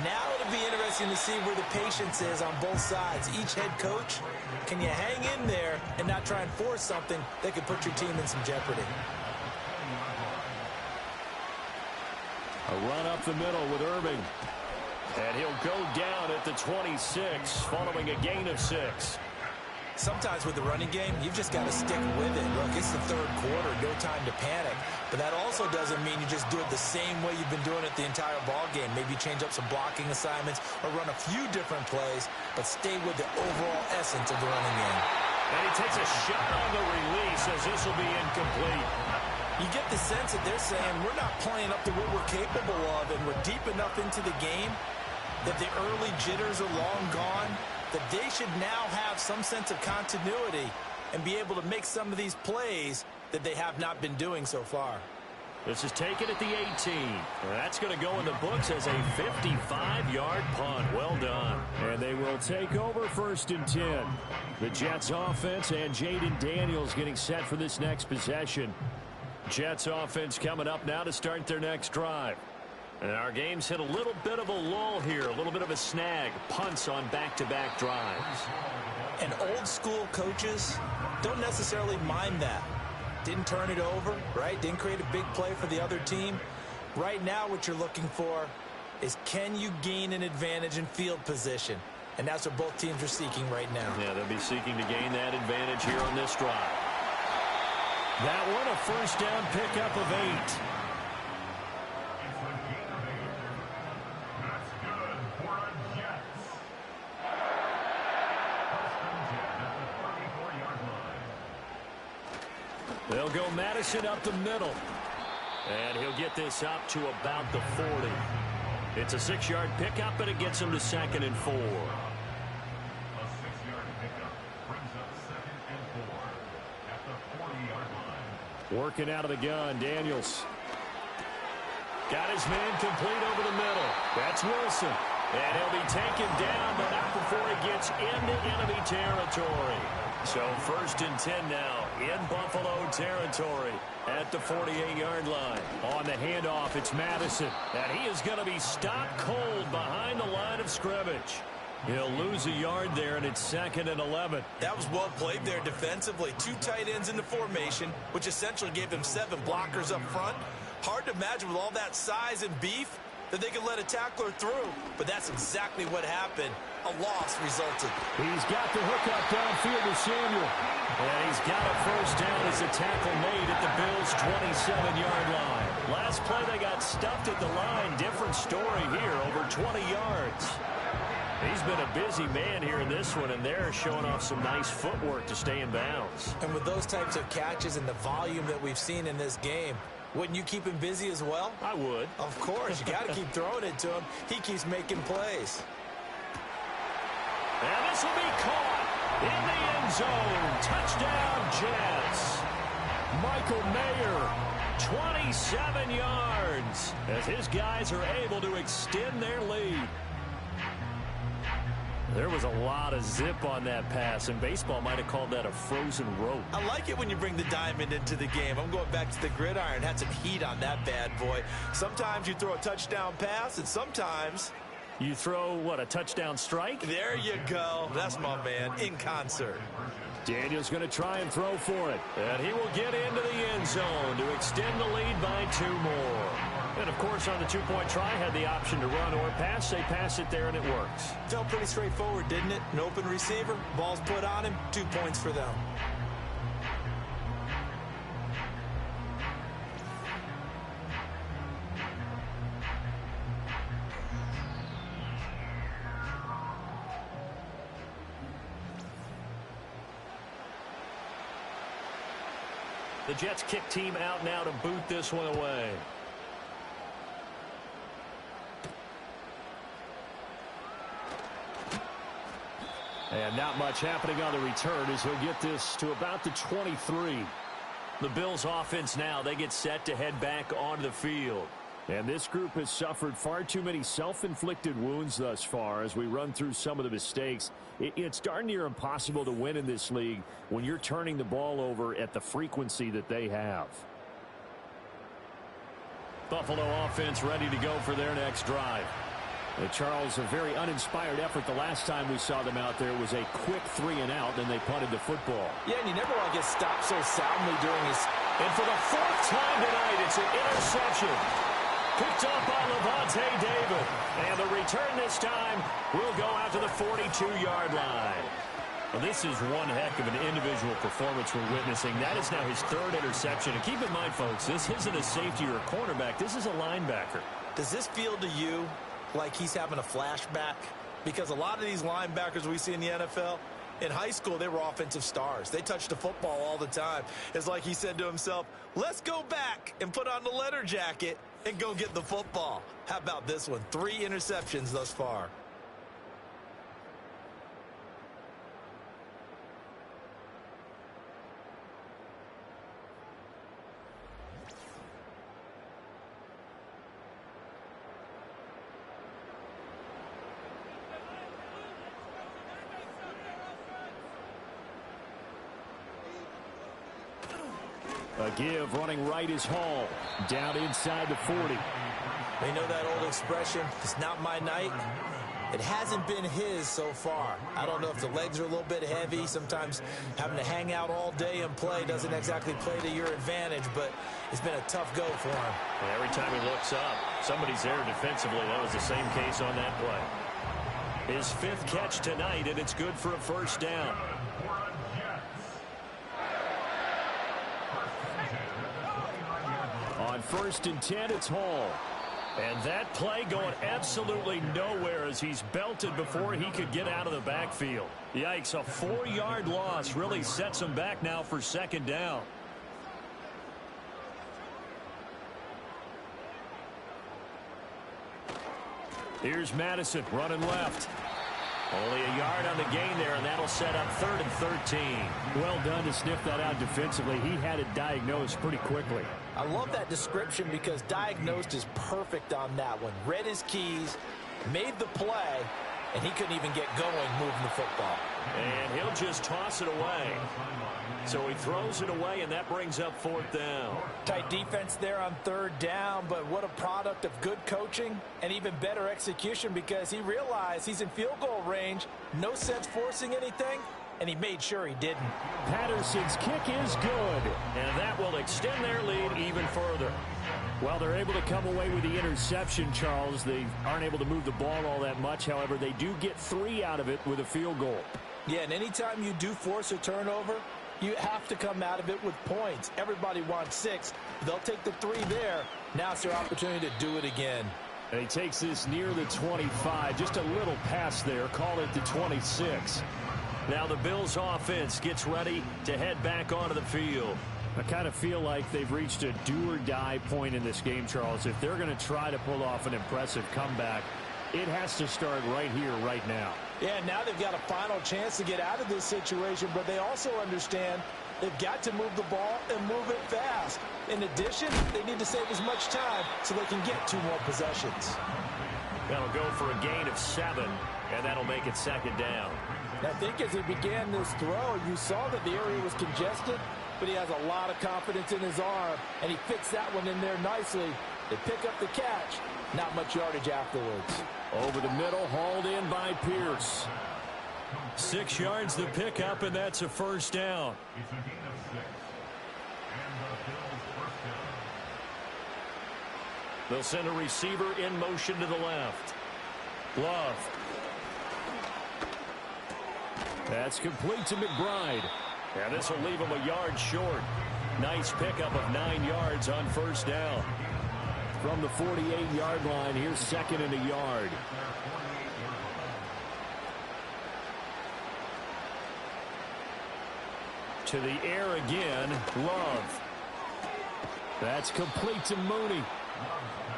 Now it'll be interesting to see where the patience is on both sides. Each head coach, can you hang in there and not try and force something that could put your team in some jeopardy? A run up the middle with Irving. And he'll go down at the 26 following a gain of 6. Sometimes with the running game, you've just got to stick with it. Look, it's the 3rd quarter, no time to panic. But that also doesn't mean you just do it the same way you've been doing it the entire ball game. Maybe change up some blocking assignments or run a few different plays, but stay with the overall essence of the running game. And he takes a shot on the release as this will be incomplete. You get the sense that they're saying we're not playing up to what we're capable of, and we're deep enough into the game that the early jitters are long gone, that they should now have some sense of continuity and be able to make some of these plays that they have not been doing so far. This is taken at the 18. That's going to go in the books as a 55-yard punt. Well done. And they will take over 1st and 10. The Jets offense and Jaden Daniels getting set for this next possession. Jets offense coming up now to start their next drive. And our game's hit a little bit of a lull here, a little bit of a snag. Punts on back-to-back drives. And old school coaches don't necessarily mind that. Didn't turn it over, right? Didn't create a big play for the other team. Right now what you're looking for is can you gain an advantage in field position? And that's what both teams are seeking right now. Yeah, they'll be seeking to gain that advantage here on this drive. That one a first down pickup of 8. They'll go Madison up the middle. And he'll get this up to about the 40. It's a 6-yard pickup, but it gets him to 2nd and 4. Working out of the gun, Daniels. Got his man complete over the middle. That's Wilson. And he'll be taken down, but not before he gets into enemy territory. So 1st and 10 now in Buffalo territory at the 48-yard line. On the handoff, it's Madison. And he is going to be stopped cold behind the line of scrimmage. He'll lose a yard there, and it's 2nd and 11. That was well played there defensively. 2 tight ends in the formation, which essentially gave them 7 blockers up front. Hard to imagine with all that size and beef that they could let a tackler through, but that's exactly what happened. A loss resulted. He's got the hook up downfield to Samuel. And he's got a 1st down as the tackle made at the Bills' 27-yard line. Last play, they got stuffed at the line. Different story here, over 20 yards. He's been a busy man here in this one, and they're showing off some nice footwork to stay in bounds. And with those types of catches and the volume that we've seen in this game, wouldn't you keep him busy as well? I would. Of course. You got to keep throwing it to him. He keeps making plays. And this will be caught in the end zone. Touchdown, Jets. Michael Mayer, 27 yards, as his guys are able to extend their lead. There was a lot of zip on that pass, and baseball might have called that a frozen rope. I like it when you bring the diamond into the game. I'm going back to the gridiron. Had some heat on that bad boy. Sometimes you throw a touchdown pass, and sometimes you throw, what, a touchdown strike? There you go. That's my man, in concert. Daniel's going to try and throw for it. And he will get into the end zone to extend the lead by 2 more. And, of course, on the 2-point try, had the option to run or pass. They pass it there, and it works. Felt pretty straightforward, didn't it? An open receiver, ball's put on him, 2 points for them. The Jets kick team out now to boot this one away. And not much happening on the return as he'll get this to about the 23. The Bills offense now, they get set to head back onto the field. And this group has suffered far too many self-inflicted wounds thus far as we run through some of the mistakes. It's darn near impossible to win in this league when you're turning the ball over at the frequency that they have. Buffalo offense ready to go for their next drive. And Charles, a very uninspired effort the last time we saw them out there was a quick 3-and-out, then they punted the football. Yeah, and you never want to get stopped so soundly during his... And for the 4th time tonight, it's an interception. Picked up by Levante David. And the return this time will go out to the 42-yard line. Well, this is one heck of an individual performance we're witnessing. That is now his 3rd interception. And keep in mind, folks, this isn't a safety or a cornerback. This is a linebacker. Does this feel to you like he's having a flashback? Because a lot of these linebackers we see in the NFL, in high school, they were offensive stars. They touched the football all the time. It's like he said to himself, let's go back and put on the letter jacket and go get the football. How about this one? 3 interceptions thus far. A give running right is Hall. Down inside the 40. They know that old expression, it's not my night. It hasn't been his so far. I don't know if the legs are a little bit heavy. Sometimes having to hang out all day and play doesn't exactly play to your advantage, but it's been a tough go for him. And every time he looks up, somebody's there defensively. That was the same case on that play. His 5th catch tonight, and it's good for a 1st down. On 1st and 10, it's Hall. And that play going absolutely nowhere as he's belted before he could get out of the backfield. Yikes, a 4-yard loss really sets him back now for 2nd down. Here's Madison running left. Only a yard on the gain there, and that'll set up 3rd and 13. Well done to sniff that out defensively. He had it diagnosed pretty quickly. I love that description because diagnosed is perfect on that one. Read his keys, made the play, and he couldn't even get going moving the football. And he'll just toss it away. So he throws it away, and that brings up 4th down. Tight defense there on 3rd down, but what a product of good coaching and even better execution, because he realized he's in field goal range, no sense forcing anything, and he made sure he didn't. Patterson's kick is good. And that will extend their lead even further. Well, they're able to come away with the interception, Charles. They aren't able to move the ball all that much. However, they do get 3 out of it with a field goal. Yeah, and anytime you do force a turnover, you have to come out of it with points. Everybody wants 6. They'll take the 3 there. Now it's their opportunity to do it again. And he takes this near the 25. Just a little pass there. Call it the 26. Now the Bills offense gets ready to head back onto the field. I kind of feel like they've reached a do-or-die point in this game, Charles. If they're going to try to pull off an impressive comeback, it has to start right here, right now. Yeah, now they've got a final chance to get out of this situation, but they also understand they've got to move the ball and move it fast. In addition, they need to save as much time so they can get 2 more possessions. That'll go for a gain of 7, and that'll make it 2nd down. I think as he began this throw, you saw that the area was congested, but he has a lot of confidence in his arm, and he fits that one in there nicely. They pick up the catch. Not much yardage afterwards. Over the middle, hauled in by Pierce. 6 yards to pick up, and that's a 1st down. They'll send a receiver in motion to the left. Love. That's complete to McBride. And this will leave him a yard short. Nice pickup of 9 yards on 1st down. From the 48-yard line, here's 2nd and a yard. To the air again, Love. That's complete to Mooney.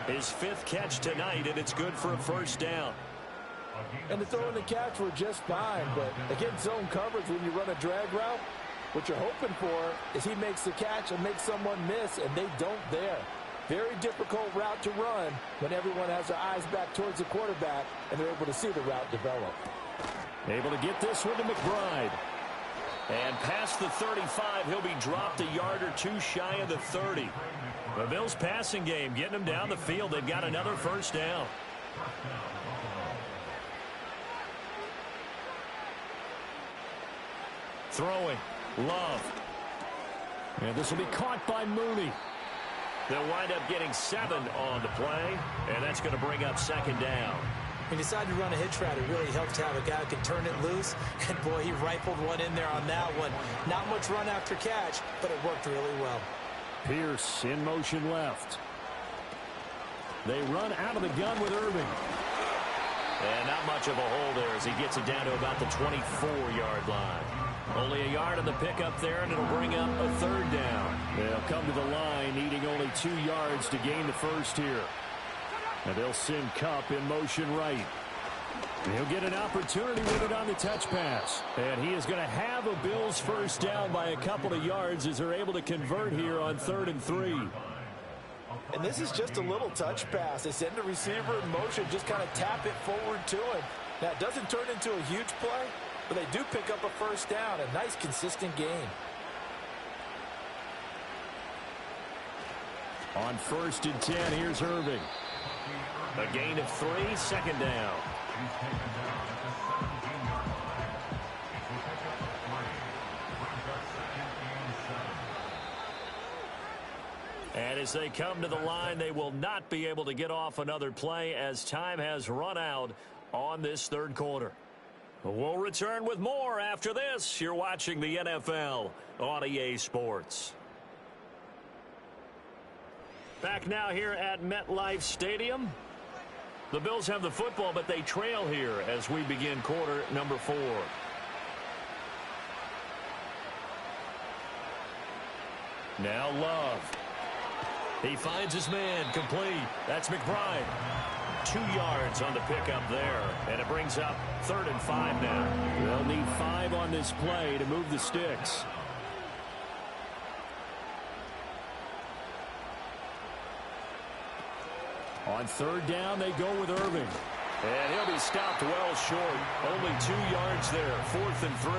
His 5th catch tonight, and it's good for a 1st down. And the throw and the catch were just fine, but against zone coverage when you run a drag route, what you're hoping for is he makes the catch and makes someone miss, and they don't there. Very difficult route to run when everyone has their eyes back towards the quarterback and they're able to see the route develop. Able to get this one to McBride. And past the 35, he'll be dropped a yard or 2 shy of the 30. The Bills passing game, getting them down the field. They've got another 1st down. Throwing. Love. And this will be caught by Mooney. They'll wind up getting 7 on the play, and that's going to bring up 2nd down. When you decide to run a hitch route, it really helps to have a guy who can turn it loose. And, boy, he rifled one in there on that one. Not much run after catch, but it worked really well. Pierce in motion left. They run out of the gun with Irving. And not much of a hole there as he gets it down to about the 24-yard line. Only a yard on the pickup there, and it'll bring up a 3rd down. They'll come to the line, needing only 2 yards to gain the 1st here. And they'll send Kupp in motion right. And he'll get an opportunity with it on the touch pass. And he is going to have a Bills 1st down by a couple of yards as they're able to convert here on 3rd and 3. And this is just a little touch pass. They send the receiver in motion, just kind of tap it forward to him. Now, it doesn't turn into a huge play, but they do pick up a 1st down. A nice, consistent gain. On 1st and 10, here's Irving. A gain of 3, 2nd down. And as they come to the line, they will not be able to get off another play as time has run out on this 3rd quarter. We'll return with more after this. You're watching the NFL on EA Sports. Back now here at MetLife Stadium. The Bills have the football, but they trail here as we begin quarter number 4. Now Love. He finds his man complete. That's McBride. 2 yards on the pickup there, and it brings up 3rd and 5 now. They'll need 5 on this play to move the sticks. On 3rd down, they go with Irving. And he'll be stopped well short. Only 2 yards there, 4th and 3.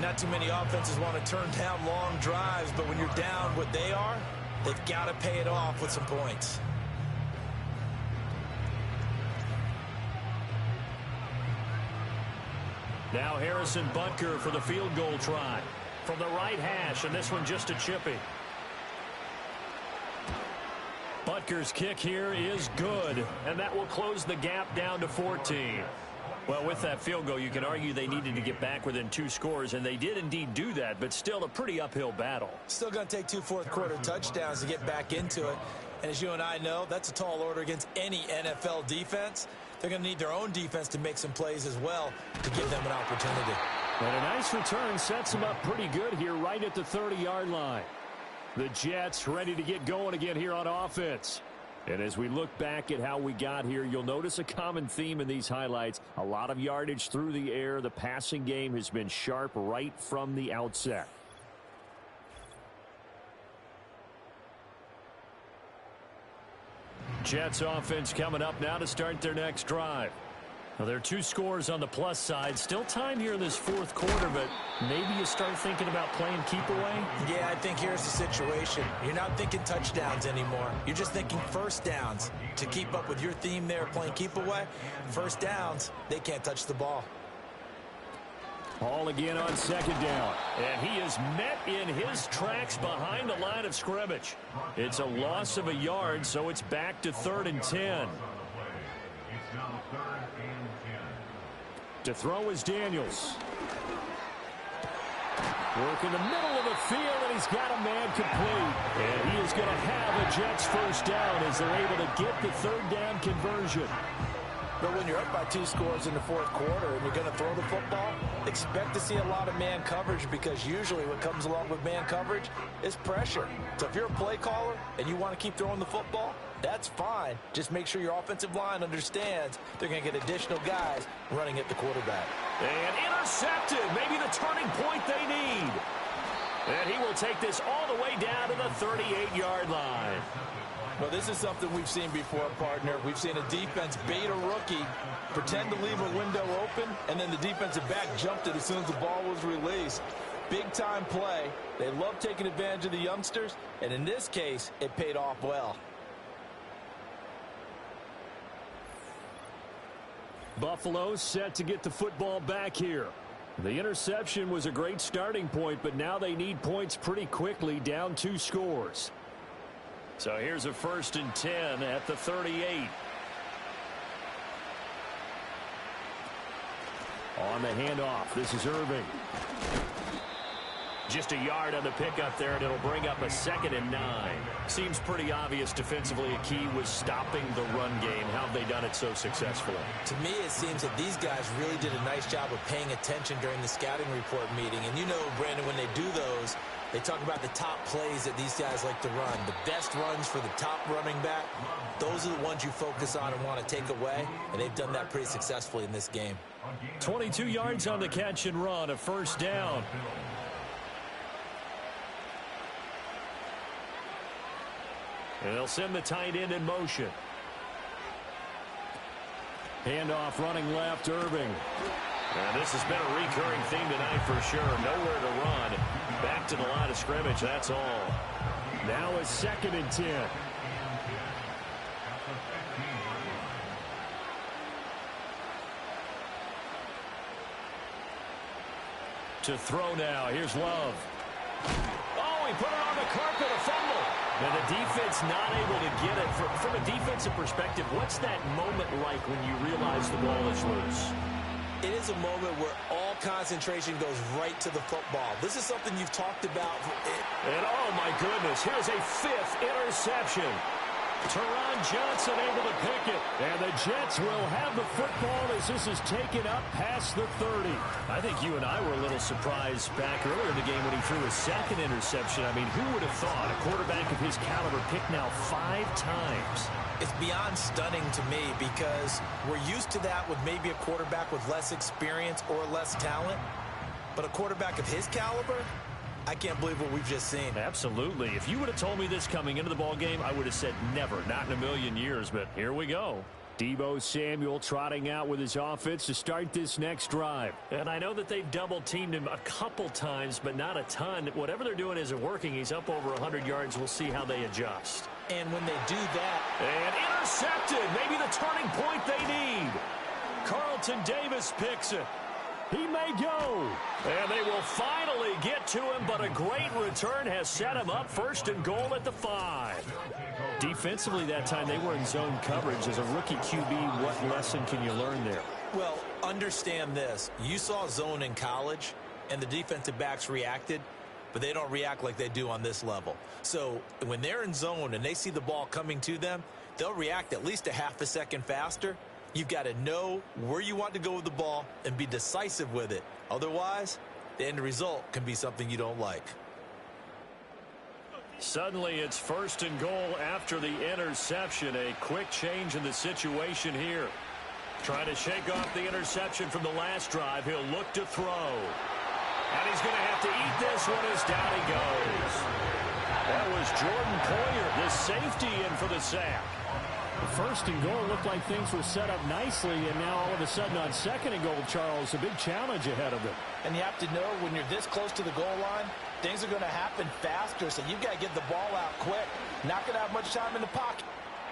Not too many offenses want to turn down long drives, but when you're down what they are, they've got to pay it off with some points. Now Harrison Butker for the field goal try. From the right hash, and this one just a chippy. Butker's kick here is good, and that will close the gap down to 14. Well, with that field goal, you can argue they needed to get back within 2 scores, and they did indeed do that, but still a pretty uphill battle. Still going to take 2 fourth-quarter touchdowns to get back into it. And as you and I know, that's a tall order against any NFL defense. They're going to need their own defense to make some plays as well to give them an opportunity. And a nice return sets them up pretty good here right at the 30-yard line. The Jets ready to get going again here on offense. And as we look back at how we got here, you'll notice a common theme in these highlights. A lot of yardage through the air. The passing game has been sharp right from the outset. Jets offense coming up now to start their next drive. Now, there are 2 scores on the plus side. Still time here in this 4th quarter, but maybe you start thinking about playing keep away? Yeah, I think here's the situation. You're not thinking touchdowns anymore. You're just thinking first downs. To keep up with your theme there, playing keep away, first downs, they can't touch the ball. Ball again on 2nd down. And he is met in his tracks behind the line of scrimmage. It's a loss of a yard, so it's back to 3rd and 10. To throw is Daniels. Work in the middle of the field, and he's got a man complete. And he is going to have a Jets first down as they're able to get the 3rd down conversion. But when you're up by 2 scores in the 4th quarter and you're going to throw the football, expect to see a lot of man coverage, because usually what comes along with man coverage is pressure. So if you're a play caller and you want to keep throwing the football, that's fine. Just make sure your offensive line understands they're going to get additional guys running at the quarterback. And intercepted. Maybe the turning point they need. And he will take this all the way down to the 38-yard line. Well, this is something we've seen before, partner. We've seen a defense bait a rookie, pretend to leave a window open, and then the defensive back jumped it as soon as the ball was released. Big-time play. They love taking advantage of the youngsters, and in this case, it paid off well. Buffalo set to get the football back here. The interception was a great starting point, but now they need points pretty quickly, down 2 scores. So here's a 1st and 10 at the 38. On the handoff, this is Irving. Just a yard on the pickup there, and it'll bring up a 2nd and 9. Seems pretty obvious defensively a key was stopping the run game. How have they done it so successfully? To me, it seems that these guys really did a nice job of paying attention during the scouting report meeting. And you know, Brandon, when they do those, they talk about the top plays that these guys like to run. The best runs for the top running back, those are the ones you focus on and want to take away, and they've done that pretty successfully in this game. 22 yards on the catch and run, a 1st down. And they'll send the tight end in motion. Handoff running left, Irving. And this has been a recurring theme tonight for sure. Nowhere to run. Back to the line of scrimmage, that's all. Now a 2nd and 10. To throw now, here's Love. Oh, he put it on the carpet, a fumble. And the defense not able to get it. From a defensive perspective, what's that moment like when you realize the ball is loose? It is a moment where all concentration goes right to the football. This is something you've talked about. And oh my goodness, here's a 5th interception. Teron Johnson able to pick it. And the Jets will have the football as this is taken up past the 30. I think you and I were a little surprised back earlier in the game when he threw his 2nd interception. I mean, who would have thought a quarterback of his caliber picked now 5 times? It's beyond stunning to me because we're used to that with maybe a quarterback with less experience or less talent. But a quarterback of his caliber, I can't believe what we've just seen. Absolutely. If you would have told me this coming into the ball game, I would have said never, not in a million years. But here we go. Deebo Samuel trotting out with his offense to start this next drive. And I know that they've double-teamed him a couple times, but not a ton. Whatever they're doing isn't working. He's up over 100 yards. We'll see how they adjust. And when they do that... And intercepted. Maybe the turning point they need. Carlton Davis picks it. He may go. And they will finally get to him, but a great return has set him up 1st and goal at the 5. Defensively that time, they were in zone coverage. As a rookie QB, what lesson can you learn there? Well, understand this. You saw zone in college, and the defensive backs reacted, but they don't react like they do on this level. So when they're in zone and they see the ball coming to them, they'll react at least a half a second faster. You've got to know where you want to go with the ball and be decisive with it. Otherwise, the end result can be something you don't like. Suddenly, it's 1st and goal after the interception. A quick change in the situation here. Trying to shake off the interception from the last drive. He'll look to throw. And he's going to have to eat this one as down he goes. That was Jordan Poyer, the safety, in for the sack. 1st and goal looked like things were set up nicely, and now all of a sudden on 2nd and goal, Charles, a big challenge ahead of them. And you have to know when you're this close to the goal line, things are going to happen faster, so you've got to get the ball out quick. Not going to have much time in the pocket.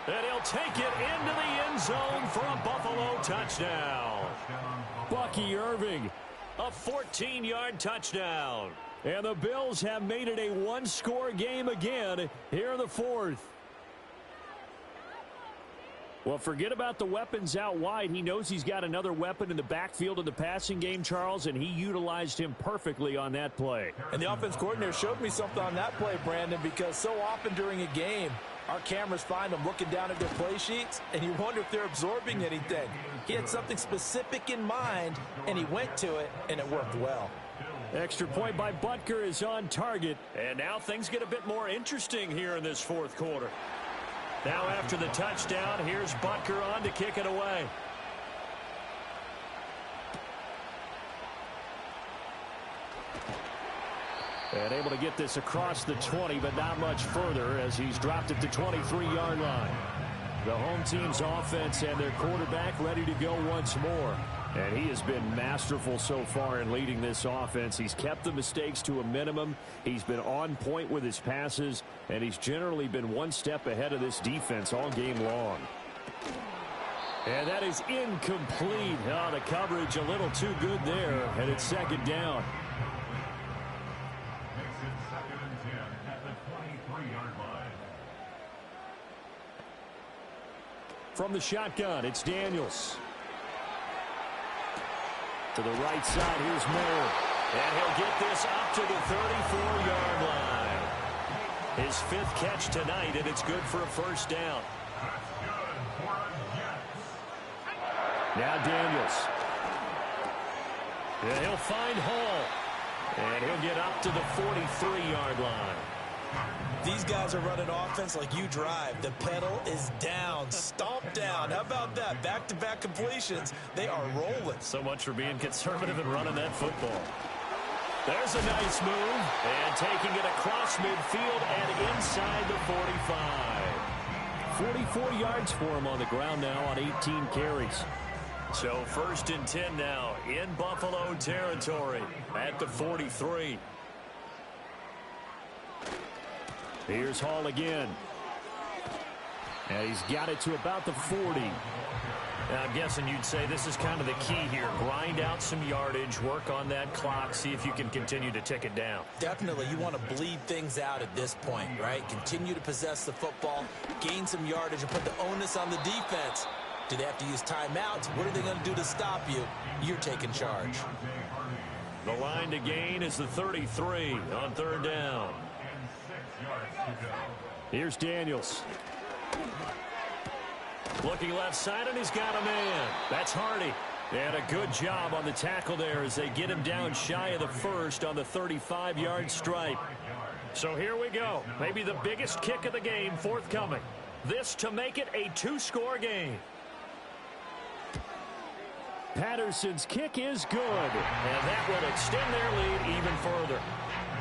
And he'll take it into the end zone for a Buffalo touchdown. Bucky Irving, a 14-yard touchdown. And the Bills have made it a one-score game again here in the 4th. Well, forget about the weapons out wide. He knows he's got another weapon in the backfield of the passing game, Charles, and he utilized him perfectly on that play. And the offense coordinator showed me something on that play, Brandon, because so often during a game, our cameras find them looking down at their play sheets, and you wonder if they're absorbing anything. He had something specific in mind, and he went to it, and it worked well. Extra point by Butker is on target, and now things get a bit more interesting here in this 4th quarter. Now after the touchdown, here's Butker on to kick it away. And able to get this across the 20, but not much further as he's dropped it to 23-yard line. The home team's offense and their quarterback ready to go once more. And he has been masterful so far in leading this offense. He's kept the mistakes to a minimum. He's been on point with his passes, and he's generally been one step ahead of this defense all game long. And that is incomplete. Oh, the coverage a little too good there, and it's 2nd down. From the shotgun, it's Daniels. To the right side, here's Moore. And he'll get this up to the 34-yard line. His 5th catch tonight, and it's good for a 1st down. Now Daniels. And he'll find Hall. And he'll get up to the 43-yard line. These guys are running offense like you drive. The pedal is down, stomped down. How about that? Back-to-back completions. They are rolling. So much for being conservative and running that football. There's a nice move. And taking it across midfield and inside the 45. 44 yards for him on the ground now on 18 carries. So 1st and 10 now in Buffalo territory at the 43. Here's Hall again. And he's got it to about the 40. Now, I'm guessing you'd say this is kind of the key here. Grind out some yardage, work on that clock, see if you can continue to tick it down. Definitely, you want to bleed things out at this point, right? Continue to possess the football, gain some yardage, and put the onus on the defense. Do they have to use timeouts? What are they going to do to stop you? You're taking charge. The line to gain is the 33 on 3rd down. Here's Daniels. Looking left side, and he's got a man. That's Hardy. And a good job on the tackle there as they get him down shy of the 1st on the 35-yard stripe. So here we go. Maybe the biggest kick of the game forthcoming. This to make it a 2-score game. Patterson's kick is good. And that will extend their lead even further.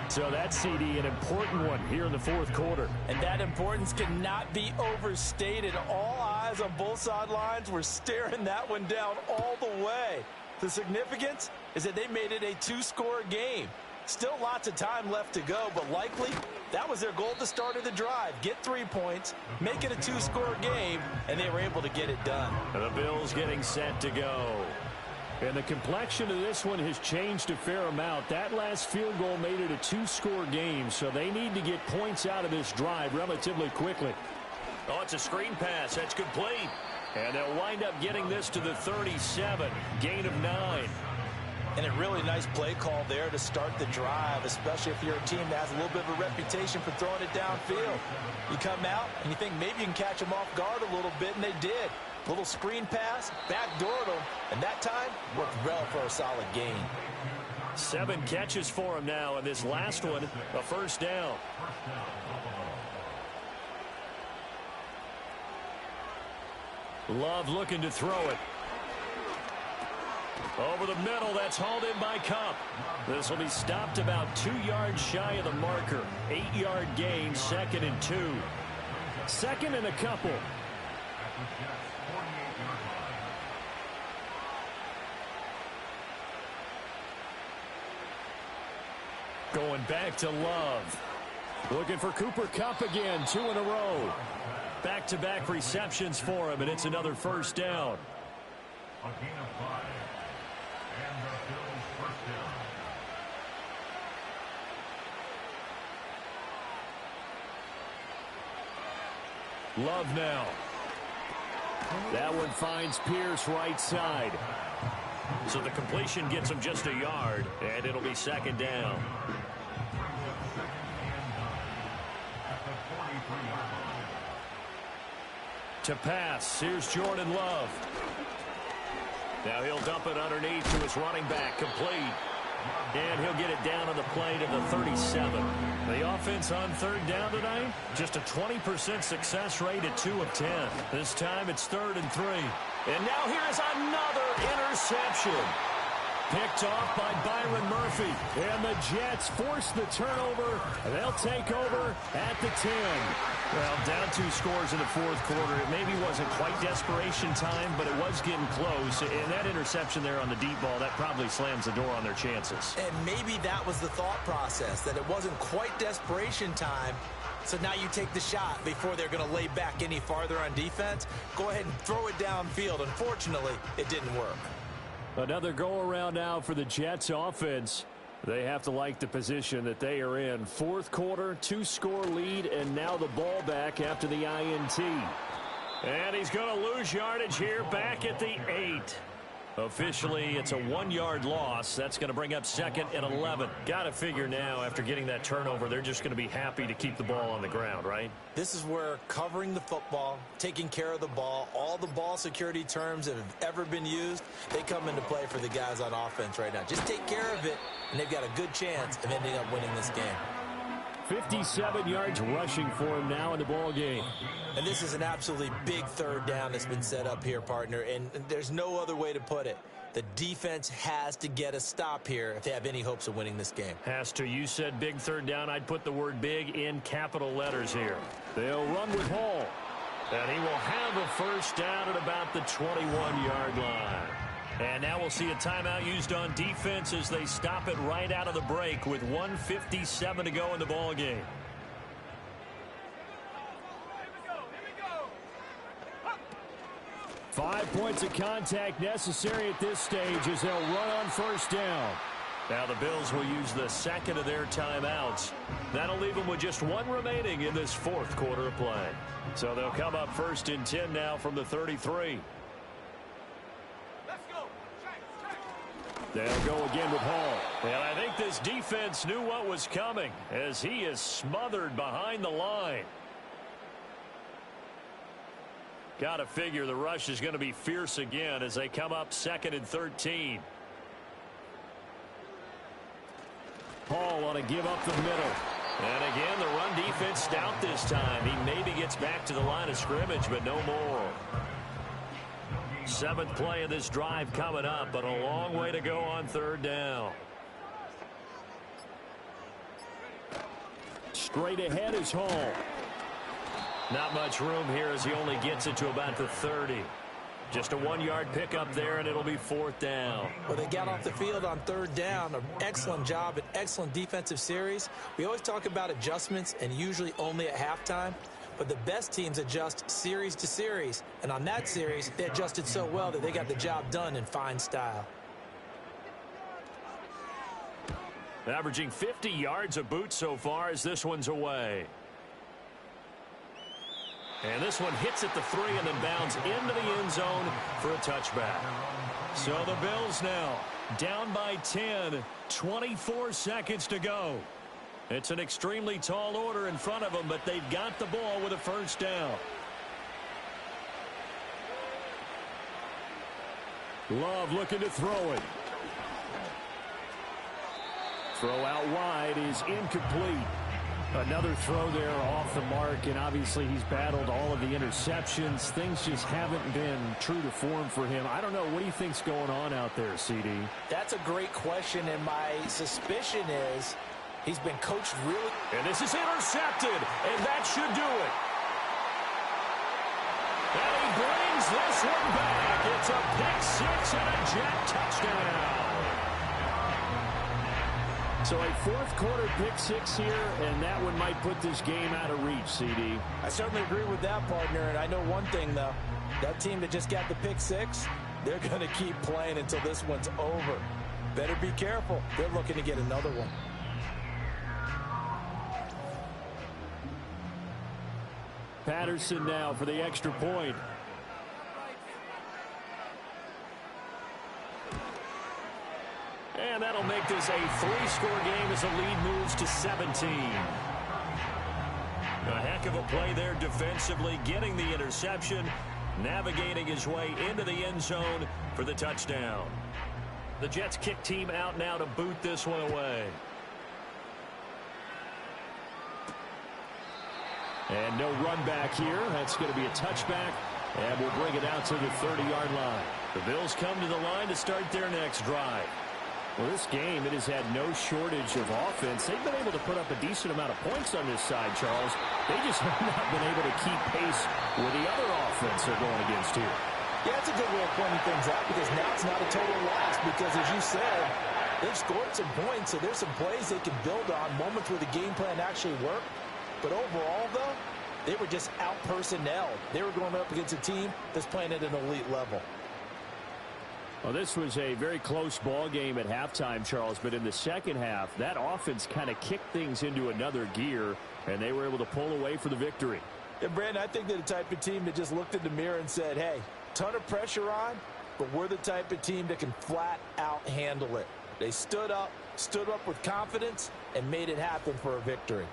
So that's, CD, an important one here in the fourth quarter. And that importance cannot be overstated. All eyes on both sidelines were staring that one down all the way. The significance is that they made it a two-score game. Still lots of time left to go, but likely that was their goal at the start of the drive. Get 3 points, make it a two-score game, and they were able to get it done. The Bills getting set to go. And the complexion of this one has changed a fair amount. That last field goal made it a two-score game, so they need to get points out of this drive relatively quickly. Oh, it's a screen pass. That's complete. And they'll wind up getting this to the 37. Gain of 9. And a really nice play call there to start the drive, especially if you're a team that has a little bit of a reputation for throwing it downfield. You come out and you think maybe you can catch them off guard a little bit, and they did. Little screen pass, backdoored them, and that time worked well for a solid gain. 7 catches for him now, and this last one, a first down. Love looking to throw it. Over the middle, that's hauled in by Cup. This will be stopped about 2 yards shy of the marker. 8-yard gain, 2nd and 2. 2nd and a couple. Going back to Love. Looking for Cooper Kupp again, 2 in a row. Back-to-back receptions for him, and it's another first down. A gain of 5. And the Bills first down. Love now. That one finds Pierce right side. So the completion gets him just a yard, and it'll be 2nd down. To pass, here's Jordan Love. Now he'll dump it underneath to his running back, complete. And he'll get it down on the play to the 37. The offense on 3rd down tonight, Just a 20% success rate at 2 of 10. this time it's 3rd and 3. And now here's another interception. Picked off by Byron Murphy. And the Jets force the turnover. They'll take over at the 10. Well, down 2 scores in the fourth quarter. It maybe wasn't quite desperation time, but it was getting close. And that interception there on the deep ball, that probably slams the door on their chances. And maybe that was the thought process, that it wasn't quite desperation time. So now you take the shot before they're going to lay back any farther on defense. Go ahead and throw it downfield. Unfortunately, it didn't work. Another go-around now for the Jets offense. They have to like the position that they are in. Fourth quarter, 2-score lead, and now the ball back after the INT. And he's going to lose yardage here back at the 8. Officially, it's a 1-yard loss. That's going to bring up 2nd and 11. Got to figure now, after getting that turnover, they're just going to be happy to keep the ball on the ground, right? This is where covering the football, taking care of the ball, all the ball security terms that have ever been used, they come into play for the guys on offense right now. Just take care of it, and they've got a good chance of ending up winning this game. 57 yards rushing for him now in the ball game. And this is an absolutely big 3rd down that's been set up here, partner, and there's no other way to put it. The defense has to get a stop here if they have any hopes of winning this game. Has to. You said big 3rd down. I'd put the word big in capital letters here. They'll run with Hall. And he will have a first down at about the 21-yard line. And now we'll see a timeout used on defense as they stop it right out of the break with 1:57 to go in the ball game. Five points of contact necessary at this stage as they'll run on first down. Now the Bills will use the 2nd of their timeouts. That'll leave them with just 1 remaining in this fourth quarter of play. So they'll come up 1st and 10 now from the 33. They'll go again with Hall. And I think this defense knew what was coming as he is smothered behind the line. Got to figure the rush is going to be fierce again as they come up 2nd and 13. Hall on a give up the middle. And again, the run defense stout this time. He maybe gets back to the line of scrimmage, but no more. 7th play of this drive coming up, but a long way to go on 3rd down. Straight ahead is Hall. Not much room here as he only gets it to about the 30. Just a 1-yard pickup there, and it'll be 4th down. Well, they got off the field on 3rd down. An excellent job, an excellent defensive series. We always talk about adjustments, and usually only at halftime. But the best teams adjust series to series. And on that series, they adjusted so well that they got the job done in fine style. Averaging 50 yards a boot so far as this one's away. And this one hits at the 3 and then bounds into the end zone for a touchback. So the Bills now down by 10, 24 seconds to go. It's an extremely tall order in front of them, but they've got the ball with a 1st down. Love looking to throw it. Throw out wide is incomplete. Another throw there off the mark, and obviously he's battled all of the interceptions. Things just haven't been true to form for him. I don't know. What do you think's going on out there, CD? That's a great question, and my suspicion is he's been coached really. And this is intercepted, and that should do it. And he brings this one back. It's a pick 6 and a Jet touchdown. So a 4th quarter pick 6 here, and that one might put this game out of reach, CD. I certainly agree with that, partner, and I know one thing, though. That team that just got the pick 6, they're going to keep playing until this one's over. Better be careful. They're looking to get another one. Patterson now for the extra point. And that'll make this a 3-score game as the lead moves to 17. A heck of a play there defensively, getting the interception, navigating his way into the end zone for the touchdown. The Jets kick team out now to boot this one away. And no run back here. That's going to be a touchback, and we'll bring it out to the 30-yard line. The Bills come to the line to start their next drive. Well, this game, it has had no shortage of offense. They've been able to put up a decent amount of points on this side, Charles. They just have not been able to keep pace with the other offense they're going against here. Yeah, it's a good way of pointing things out because now it's not a total loss because, as you said, they've scored some points, so there's some plays they can build on, moments where the game plan actually worked. But overall, though, they were just out-personnelled. They were going up against a team that's playing at an elite level. Well, this was a very close ball game at halftime, Charles, but in the second half, that offense kind of kicked things into another gear, and they were able to pull away for the victory. And, Brandon, I think they're the type of team that just looked in the mirror and said, hey, ton of pressure on, but we're the type of team that can flat out handle it. They stood up with confidence, and made it happen for a victory.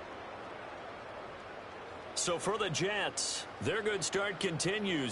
So for the Jets, their good start continues.